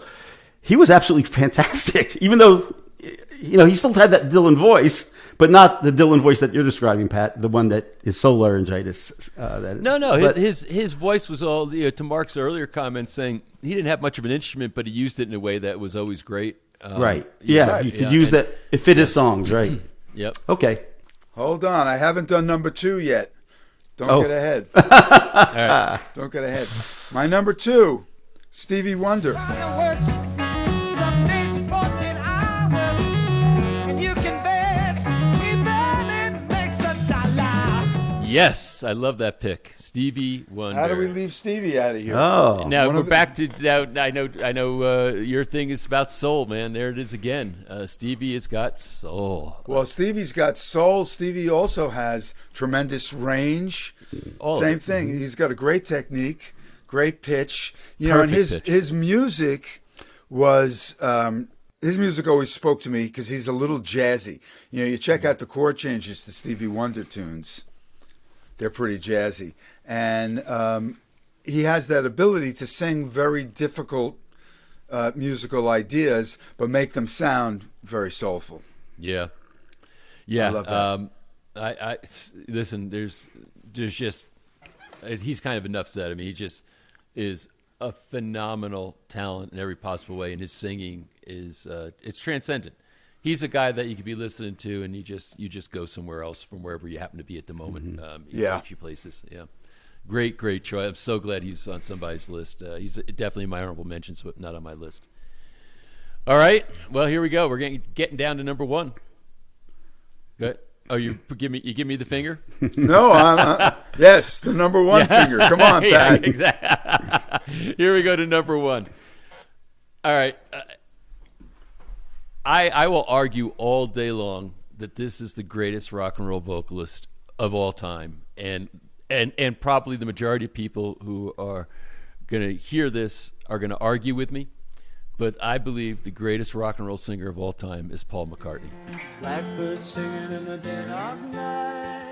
he was absolutely fantastic. Even though, he still had that Dylan voice, but not the Dylan voice that you're describing, Pat, the one that is so laryngitis. No. His voice was all, to Mark's earlier comment saying he didn't have much of an instrument, but he used it in a way that was always great. Right. Yeah. You could use that. It fit his songs, right? Yep. Okay. Hold on, I haven't done number 2 yet. Don't Oh. get ahead. All right. Don't get ahead. My number 2, Stevie Wonder. Words, some days 14 hours, and you can bet even it makes $1. Yes, I love that pick, Stevie Wonder. How do we leave Stevie out of here? Oh. Now One we're of the- back to now. I know. Your thing is about soul, man. There it is again. Stevie has got soul. Well, Stevie's got soul. Stevie also has tremendous range. All of Same it. thing. He's got a great technique, great pitch. And Perfect pitch. his music was his music always spoke to me because he's a little jazzy. You check out the chord changes to Stevie Wonder tunes. They're pretty jazzy. And he has that ability to sing very difficult musical ideas, but make them sound very soulful. Yeah. I love that. I listen. There's just he's kind of enough said. I mean, he just is a phenomenal talent in every possible way, and his singing is it's transcendent. He's a guy that you could be listening to, and you just go somewhere else from wherever you happen to be at the moment. He Yeah. takes you places. Yeah, great choice. I'm so glad he's on somebody's list. He's definitely in my honorable mentions, but not on my list. All right, well here we go. We're getting down to number 1. Good. Oh, you give me the finger? No, yes, the number one finger. Come on, Yeah, Pat. exactly. Here we go to number one. All right. I will argue all day long that this is the greatest rock and roll vocalist of all time, and probably the majority of people who are going to hear this are going to argue with me. But I believe the greatest rock and roll singer of all time is Paul McCartney. Blackbird singing in the dead of night.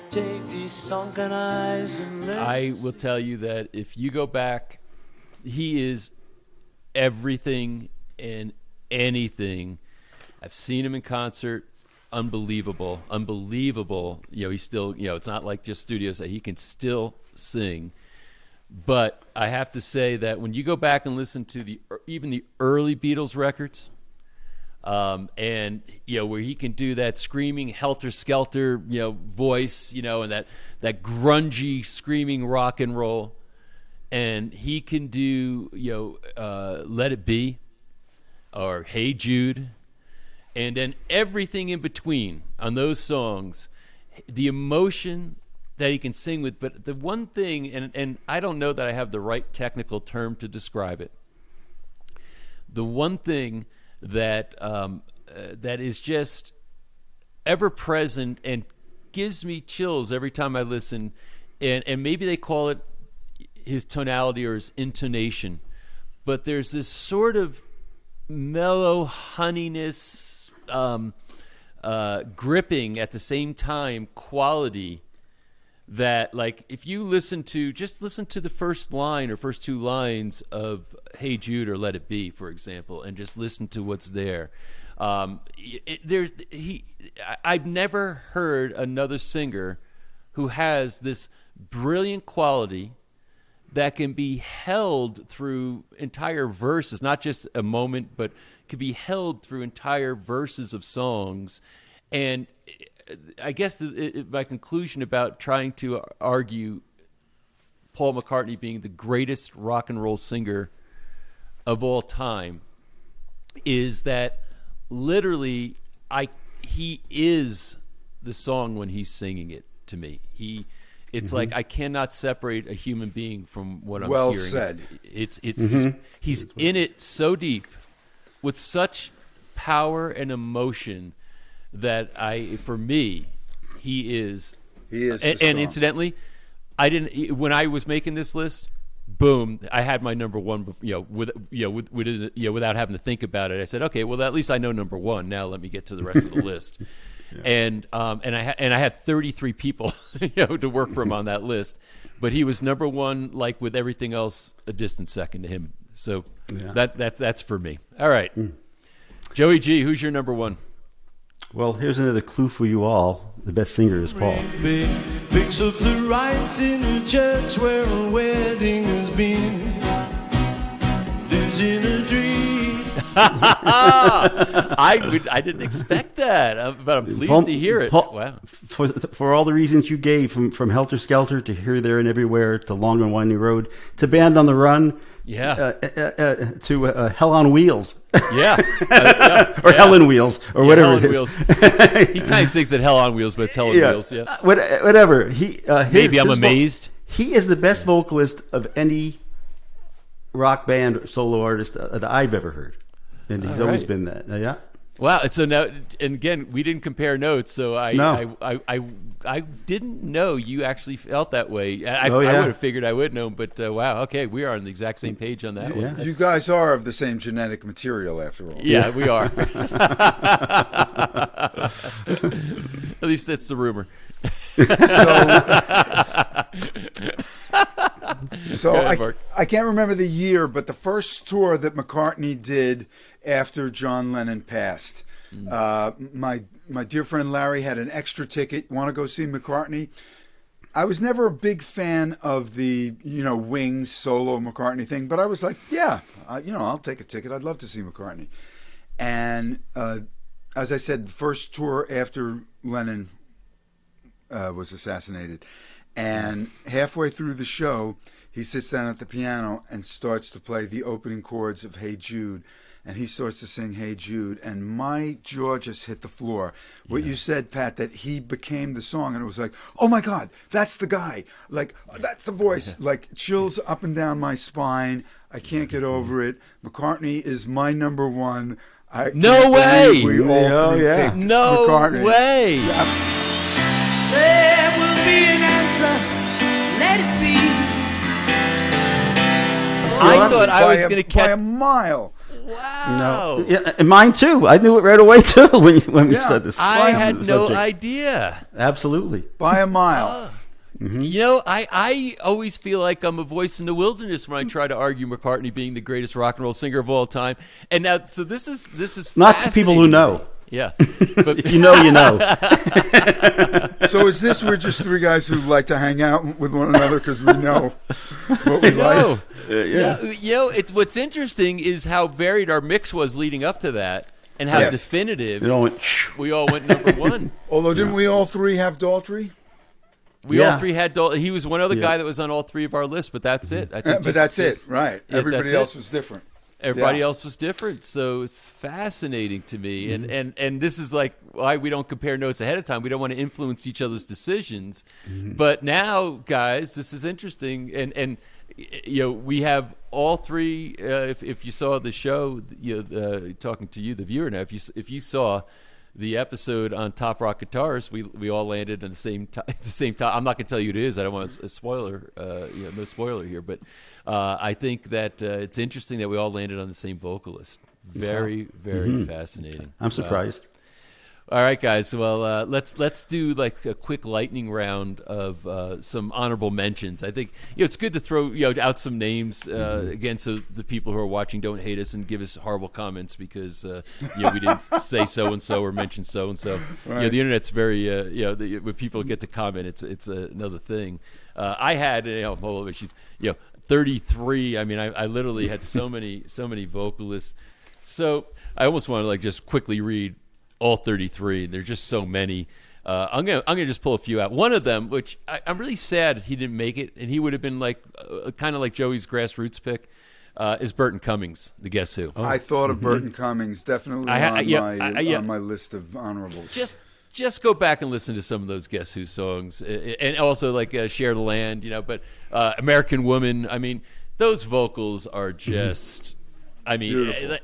Take these sunken eyes and I will tell you that if you go back, he is everything and anything. I've seen him in concert. Unbelievable. He's still, it's not like just studios that he can still sing. But I have to say that when you go back and listen to even the early Beatles records, and where he can do that screaming helter-skelter, voice, and that grungy screaming rock and roll, and he can do Let It Be or Hey Jude, and then everything in between on those songs, the emotion that he can sing with. But the one thing, and I don't know that I have the right technical term to describe it, the one thing that that is just ever present and gives me chills every time I listen, and maybe they call it his tonality or his intonation, but there's this sort of mellow honeyness, gripping at the same time quality that, like, if you listen to the first line or first two lines of Hey Jude or Let It Be, for example, and just listen to what's there. I've never heard another singer who has this brilliant quality that can be held through entire verses, not just a moment, but can be held through entire verses of songs. And I guess my conclusion about trying to argue Paul McCartney being the greatest rock and roll singer of all time is that literally he is the song when he's singing it to me. It's like I cannot separate a human being from what I'm Well hearing. said. He's in it so deep with such power and emotion that for me, he is. He is. And incidentally, when I was making this list, boom, I had my number one. Without having to think about it, I said, okay, well, at least I know number one. Now let me get to the rest of the list. Yeah. And I had 33 people, to work from on that list, but he was number one, like with everything else, a distant second to him. So that's for me. All right, Joey G, who's your number one? Well, here's another clue for you all. The best singer is Paul. Fix up the rice in the church where a wedding has been. Lives in a dream. I didn't expect that, but I'm pleased to hear it. Paul, wow. For all the reasons you gave, from Helter Skelter to Here, There, and Everywhere to Long and Winding Road to Band on the Run, to Hell on Wheels. Or Hell on Wheels, or whatever it is. Wheels. He kind of sings it Hell on Wheels, but it's Hell on Wheels. Yeah. Whatever. Maybe I'm amazed. He is the best vocalist of any rock band or solo artist that I've ever heard, and he's always been that. Yeah. Wow. So now, and again, we didn't compare notes, so I didn't know you actually felt that way. I would have figured I would know, but wow. Okay, we are on the exact same page on that one. You guys are of the same genetic material, after all. Yeah, we are. At least that's the rumor. So I can't remember the year, but the first tour that McCartney did after John Lennon passed, my dear friend Larry had an extra ticket. Want to go see McCartney? I was never a big fan of the Wings solo McCartney thing, but I was like, I'll take a ticket. I'd love to see McCartney. And as I said, the first tour after Lennon was assassinated. And halfway through the show, he sits down at the piano and starts to play the opening chords of Hey Jude. and he starts to sing Hey Jude, and my jaw just hit the floor. What you said, Pat, that he became the song, and it was like, oh my God, that's the guy. Like, that's the voice. Like, chills up and down my spine. I can't get over it. McCartney is my number one. No way! We all three picked No McCartney. way! There will be an answer. Let it be. I thought I was going to by a catch. mile. Wow! No. Yeah, and mine too. I knew it right away too when we Yeah. said this. I had no subject. idea. Absolutely. By a mile. You know, I always feel like I'm a voice in the wilderness when I try to argue McCartney being the greatest rock and roll singer of all time. And now, so this is Not to people who fascinating. know. Yeah, but If you know, you know. So is this we're just three guys who like to hang out with one another because we know what we like? no, you know, it's what's interesting is how varied our mix was leading up to that, and how Yes. definitive It all went, we all went number one. Although didn't we all three have Daltrey? We all Yeah. three had. He was one other guy that was on all three of our lists, but that's it. I think But that's just- it, right? Yeah, Everybody that's else it. was different. Everybody Yeah. else was different, so it's fascinating to me. And this is like why we don't compare notes ahead of time. We don't want to influence each other's decisions. But now, guys, this is interesting. And you know, we have all three. If you saw the show, you know, talking to you, the viewer now, if you saw the episode on Top Rock Guitars, we all landed on the same time. The same time. I'm not going to tell you who it is. I don't want a spoiler. You know, no spoiler here. But I think that it's interesting that we all landed on the same vocalist. Very, very fascinating. I'm surprised. All right, guys. Well, let's do like a quick lightning round of some honorable mentions. I think it's good to throw out some names again, so the people who are watching don't hate us and give us horrible comments because we didn't say so and so or mention so and so. Right. The internet's very when people get to comment, it's another thing. I had hold on, she's 33. I mean, I literally had so many vocalists. So I almost want to like just quickly read all 33. There's just so many. I'm gonna just pull a few out. One of them, which I'm really sad he didn't make it, and he would have been like kind of like Joey's grassroots pick, is Burton Cummings, the Guess Who. I thought of Burton Cummings definitely on my list of honorables. Just go back and listen to some of those Guess Who songs, and also like Share the Land, But American Woman, I mean, those vocals are just, I mean. Beautiful.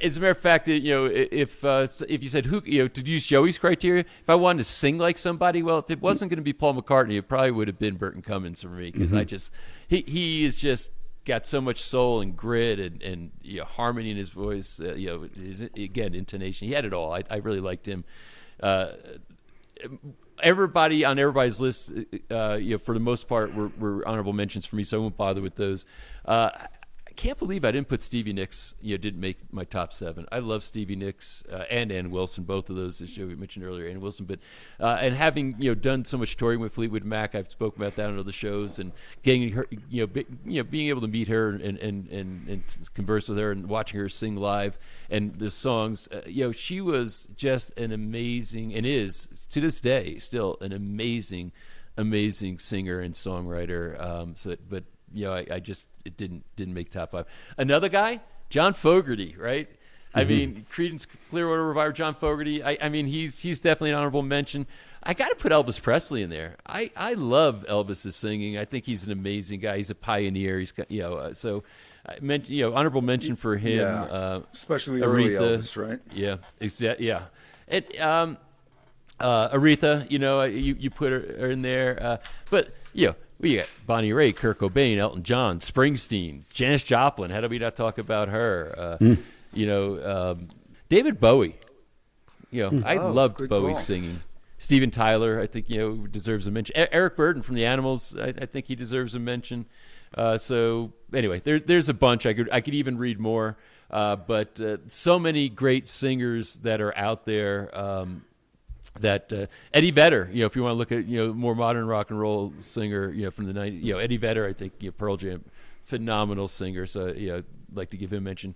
As a matter of fact, if you said who, to use Joey's criteria, if I wanted to sing like somebody, well, if it wasn't going to be Paul McCartney, it probably would have been Burton Cummings for me because he is just got so much soul and grit and harmony in his voice, his intonation. He had it all. I really liked him. Everybody on everybody's list, for the most part, were honorable mentions for me, so I won't bother with those. I can't believe I didn't put Stevie Nicks. Didn't make my top 7. I love Stevie Nicks and Ann Wilson, both of those, as we mentioned earlier, Ann Wilson. But and having done so much touring with Fleetwood Mac, I've spoken about that on other shows, and getting her, being able to meet her and converse with her and watching her sing live and the songs. She was just an amazing, and is to this day still an amazing singer and songwriter. But I just it didn't make top 5. Another guy, John Fogerty, right? I mean, Creedence Clearwater Revival, John Fogerty. I mean, he's definitely an honorable mention. I got to put Elvis Presley in there. I love Elvis's singing. I think he's an amazing guy. He's a pioneer. He's got so I mentioned honorable mention for him. Yeah, especially early Aretha. Elvis, right? Yeah, yeah. Aretha, you put her in there, but we got Bonnie Raitt, Kurt Cobain, Elton John, Springsteen, Janis Joplin. How do we not talk about her? David Bowie. I love Bowie's call. singing. Steven Tyler, I think deserves a mention. Eric Burden from the Animals, I think he deserves a mention. So anyway, there's a bunch. I could even read more, but so many great singers that are out there. That Eddie Vedder, if you want to look at more modern rock and roll singer, from the 90s, Eddie Vedder, I think Pearl Jam, phenomenal singer. So I'd like to give him a mention,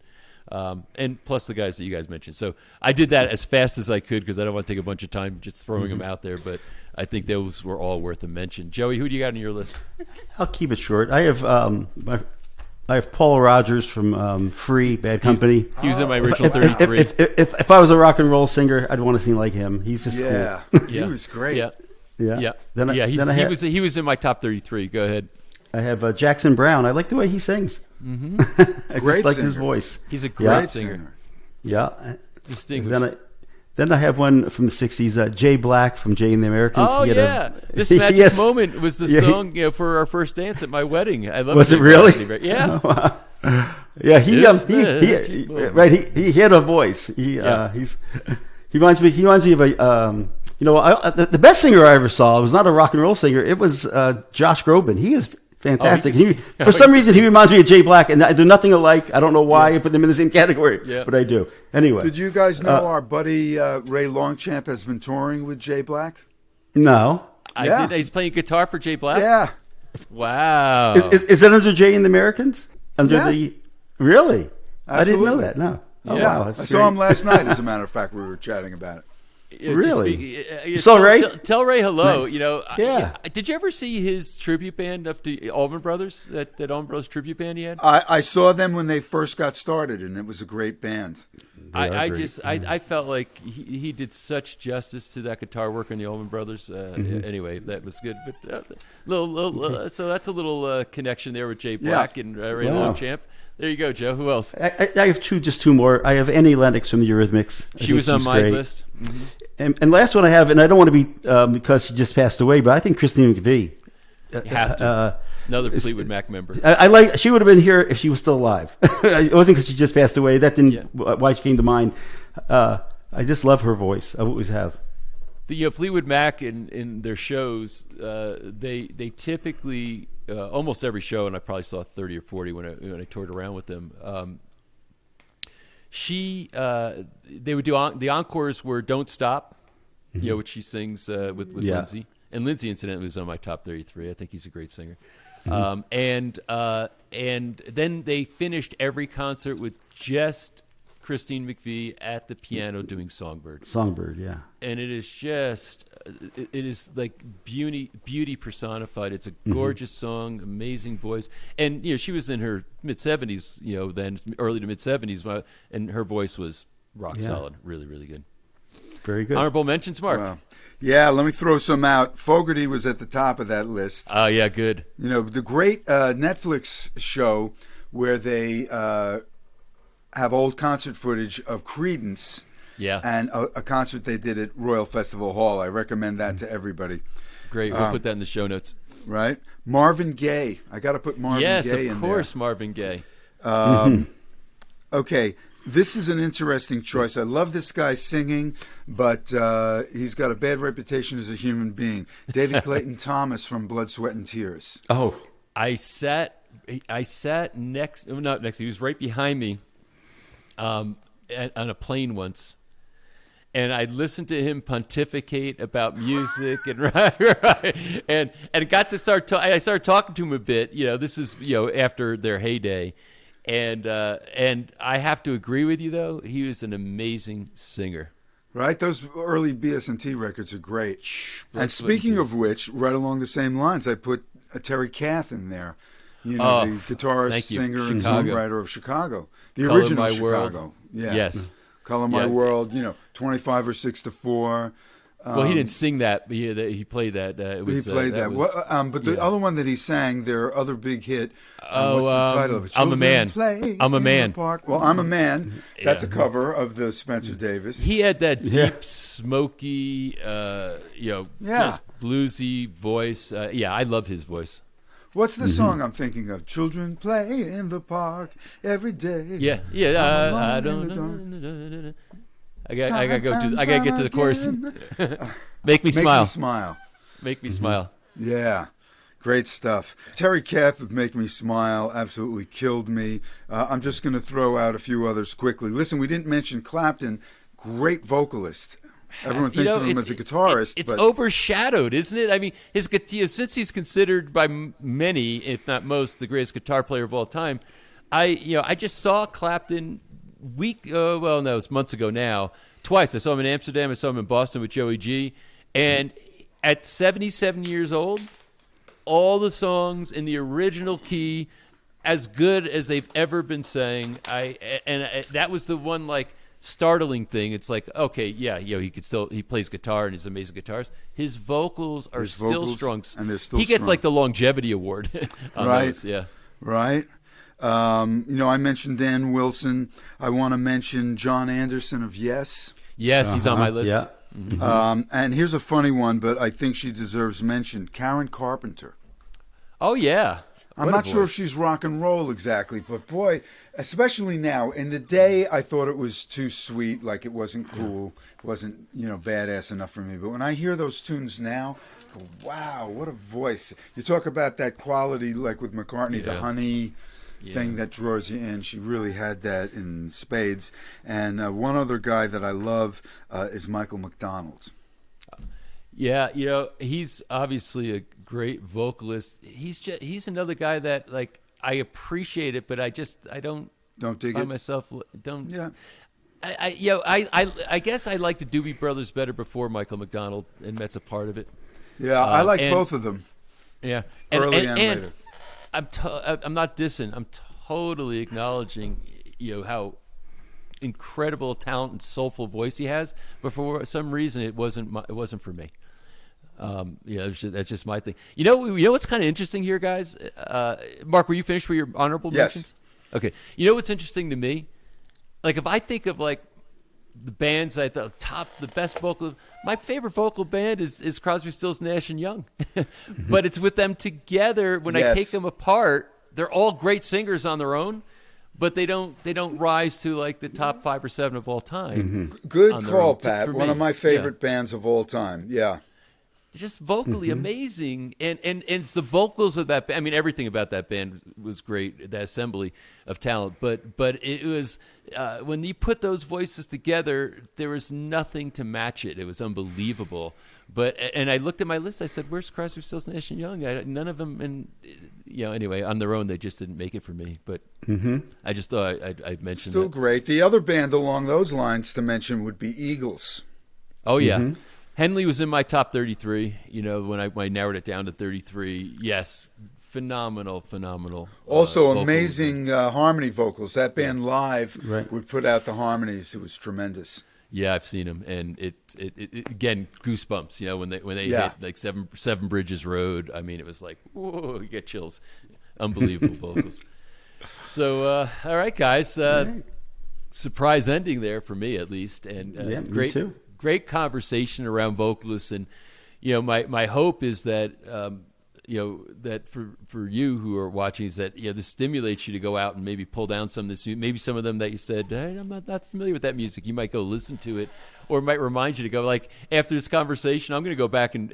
and plus the guys that you guys mentioned. So I did that as fast as I could because I don't want to take a bunch of time just throwing them out there. But I think those were all worth a mention. Joey, who do you got on your list? I'll keep it short. I have I have Paul Rogers from Free, Bad Company. He was in my original 33. If I was a rock and roll singer, I'd want to sing like him. He's just Yeah, cool. he was great. Yeah. Yeah. Yeah. Then He was in my top 33. Go ahead. I have Jackson Brown. I like the way he sings. Mm-hmm. I Great just like his singer. voice. He's a great Yeah. singer. Yeah. Distinguished. Then I have one from the 60s, Jay Black from Jay and the Americans. Oh, He had yeah. This he Magic has- Moment was the Yeah, he- song for our first dance at my wedding. I love Was it really? Yeah. Yeah, This magic moment. right. He had a voice. He reminds me of a the best singer I ever saw was not a rock and roll singer. It was Josh Groban. He is fantastic. For some reason, he reminds me of Jay Black, and they're nothing alike. I don't know why I put them in the same category, but I do. Anyway, Did you guys know our buddy Ray Longchamp has been touring with Jay Black? no. Yeah. He's playing guitar for Jay Black? Yeah. Wow. Is that under Jay and the Americans? Yeah. Really? I didn't know Absolutely. that. No. Oh, Yeah. wow. I That's saw great. him last night, as a matter of fact. We were chatting about it. Really? You saw Ray? Tell Ray hello. Nice. You know, Yeah. did you ever see his tribute band of the Allman Brothers? That Allman Brothers tribute band he had? I saw them when they first got started, and it was a great band. I felt like he did such justice to that guitar work on the Allman Brothers. Anyway, that was good. But so that's a little connection there with Jay Black and Ray Wow. Longchamp. There you go, Joe. Who else? I have two more. I have Annie Lennox from the Eurythmics. I She think was on she's my great. list. And last one I have, and I don't want to be because she just passed away, but I think Christine McVie. You have to. Another Fleetwood Mac member. I like. She would have been here if she was still alive. It wasn't because she just passed away. That didn't why she came to mind. I just love her voice. I always have. The Fleetwood Mac in their shows, they typically almost every show, and I probably saw 30 or 40 when I toured around with them. They would do the encores were "Don't Stop," which she sings with Lindsay. And Lindsay, incidentally, was on my top 33. I think he's a great singer. And then they finished every concert with just Christine McVie at the piano doing Songbird. Songbird, yeah. And it is just, it is like beauty personified. It's a gorgeous song, amazing voice. And, she was in her mid-70s, then early to mid-70s, and her voice was rock solid. Really, really good. Very good. Honorable mentions, Mark. Wow. Yeah, let me throw some out. Fogerty was at the top of that list. Oh, yeah, good. The great Netflix show where they have old concert footage of Creedence. Yeah. And a concert they did at Royal Festival Hall. I recommend that to everybody. Great. We'll put that in the show notes. Right? Marvin Gaye. I got to put Marvin Gaye in there. Yes, of course, Marvin Gaye. Okay. This is an interesting choice. I love this guy singing, but he's got a bad reputation as a human being. David Clayton Thomas from Blood, Sweat, and Tears. Oh. I sat next, not next, he was right behind me on a plane once. And I listened to him pontificate about music and and got to I started talking to him a bit. This is after their heyday, and I have to agree with you though. He was an amazing singer. Right, those early BS&T records are great. Blood, And Sweat, and speaking Tears. of which, right along the same lines, I put Terry Kath in there. The guitarist, thank you. singer, and Chicago. songwriter of Chicago, the Color original My Chicago. World. Yeah. Yes. Color My Yeah. World. 25 or 6 to 4. Well, he didn't sing that, but he played that. It was, He played that. But the other one that he sang, their other big hit. What's the title of it? I'm a Man. Play I'm a in Man. the Park. Well, I'm a Man. That's a cover of the Spencer Davis. He had that deep, smoky, just bluesy voice. I love his voice. What's the song I'm thinking of? Children play in the park every day. Yeah. I don't know. I gotta get to the chorus. Make me smile. Make me smile. Make me smile. Yeah. Great stuff. Terry Kath of Make Me Smile absolutely killed me. I'm just going to throw out a few others quickly. Listen, we didn't mention Clapton. Great vocalist. Everyone thinks of him as a guitarist. It's but overshadowed, isn't it? I mean, since he's considered by many, if not most, the greatest guitar player of all time, I just saw Clapton it was months ago now, twice. I saw him in Amsterdam. I saw him in Boston with Joey G. And at 77 years old, all the songs in the original key, as good as they've ever been sang. That was the one like startling thing. It's like, okay, yeah, he plays guitar and he's an amazing guitarist. His vocals are still strong, and they're still he gets strong. like the longevity award on Right. those, yeah. Right. I mentioned Dan Wilson. I want to mention John Anderson of Yes. Yes, he's on my list. Yeah. And here's a funny one, but I think she deserves mention. Karen Carpenter. Oh yeah. I'm What a not sure if voice. she's rock and roll exactly, but boy, especially now. In the day, I thought it was too sweet, like it wasn't cool, wasn't badass enough for me. But when I hear those tunes now, I go, wow, what a voice! You talk about that quality, like with McCartney, the Yeah. honey thing that draws you in. She really had that in spades. And one other guy that I love is Michael McDonald. Yeah, he's obviously a great vocalist. He's another guy that like I appreciate it, but I don't dig find it. myself don't. Yeah. I guess I like the Doobie Brothers better before Michael McDonald, and that's a part of it. Yeah, I like and- both of them. Yeah, Early and later. I'm not dissing. I'm totally acknowledging how incredible talent and soulful voice he has, but for some reason it wasn't for me. That's just my thing. You know what's kind of interesting here, guys? Mark, were you finished with your honorable Yes. mentions? Okay. You know what's interesting to me? Like if I think of like the bands at the top, the best vocal, my favorite vocal band is Crosby, Stills, Nash and Young, but it's with them together. When I Yes. take them apart, they're all great singers on their own, but they don't rise to like the top 5 or 7 of all time. Good on their call, own. Pat. For One me, of my favorite bands of all time. Yeah. just vocally amazing, and it's the vocals of that band. I mean, everything about that band was great, that assembly of talent, but it was when you put those voices together, there was nothing to match it. It was unbelievable. And I looked at my list, I said, where's Crosby, Stills, Nash and Young? None of them, and anyway, on their own they just didn't make it for me, but I just thought I'd mention Still that. great. The other band along those lines to mention would be Eagles. Oh yeah. Henley was in my top 33, when I narrowed it down to 33. Yes, phenomenal. Also vocals. amazing harmony vocals. That band live Right. would put out the harmonies. It was tremendous. Yeah, I've seen them, and it again, goosebumps. When they Yeah. hit like Seven Bridges Road. I mean, it was like, whoa, you get chills. Unbelievable vocals. So, all right, guys, surprise ending there for me at least, and Yeah, me great, too. great conversation around vocalists, and my hope is that that for you who are watching is that this stimulates you to go out and maybe pull down some of this, maybe some of them that you said, hey, I'm not familiar with that music. You might go listen to it, or it might remind you to go, like, after this conversation, I'm going to go back and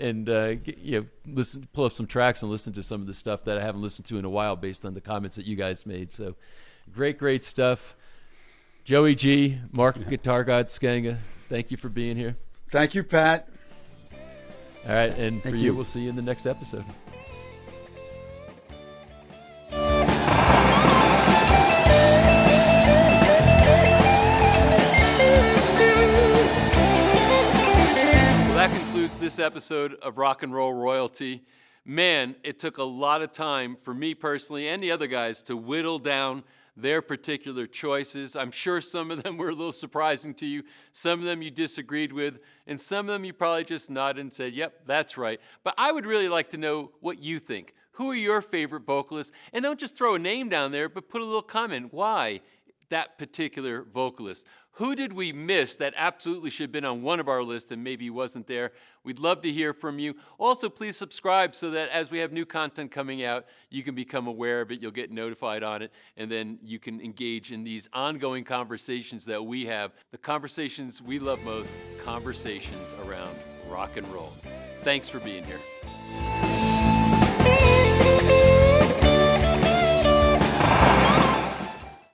listen, pull up some tracks and listen to some of the stuff that I haven't listened to in a while based on the comments that you guys made. So great stuff. Joey G, Mark Guitar God Skanga, thank you for being here. Thank you, Pat. All right, and Thank for you, you. we'll see you in the next episode. Well, that concludes this episode of Rock and Roll Royalty. Man, it took a lot of time for me personally and the other guys to whittle down their particular choices. I'm sure some of them were a little surprising to you. Some of them you disagreed with, and some of them you probably just nodded and said, yep, that's right. But I would really like to know what you think. Who are your favorite vocalists? And don't just throw a name down there, but put a little comment. Why that particular vocalist? Who did we miss that absolutely should have been on one of our lists and maybe wasn't there? We'd love to hear from you. Also, please subscribe so that as we have new content coming out, you can become aware of it. You'll get notified on it, and then you can engage in these ongoing conversations that we have, the conversations we love most, conversations around rock and roll. Thanks for being here.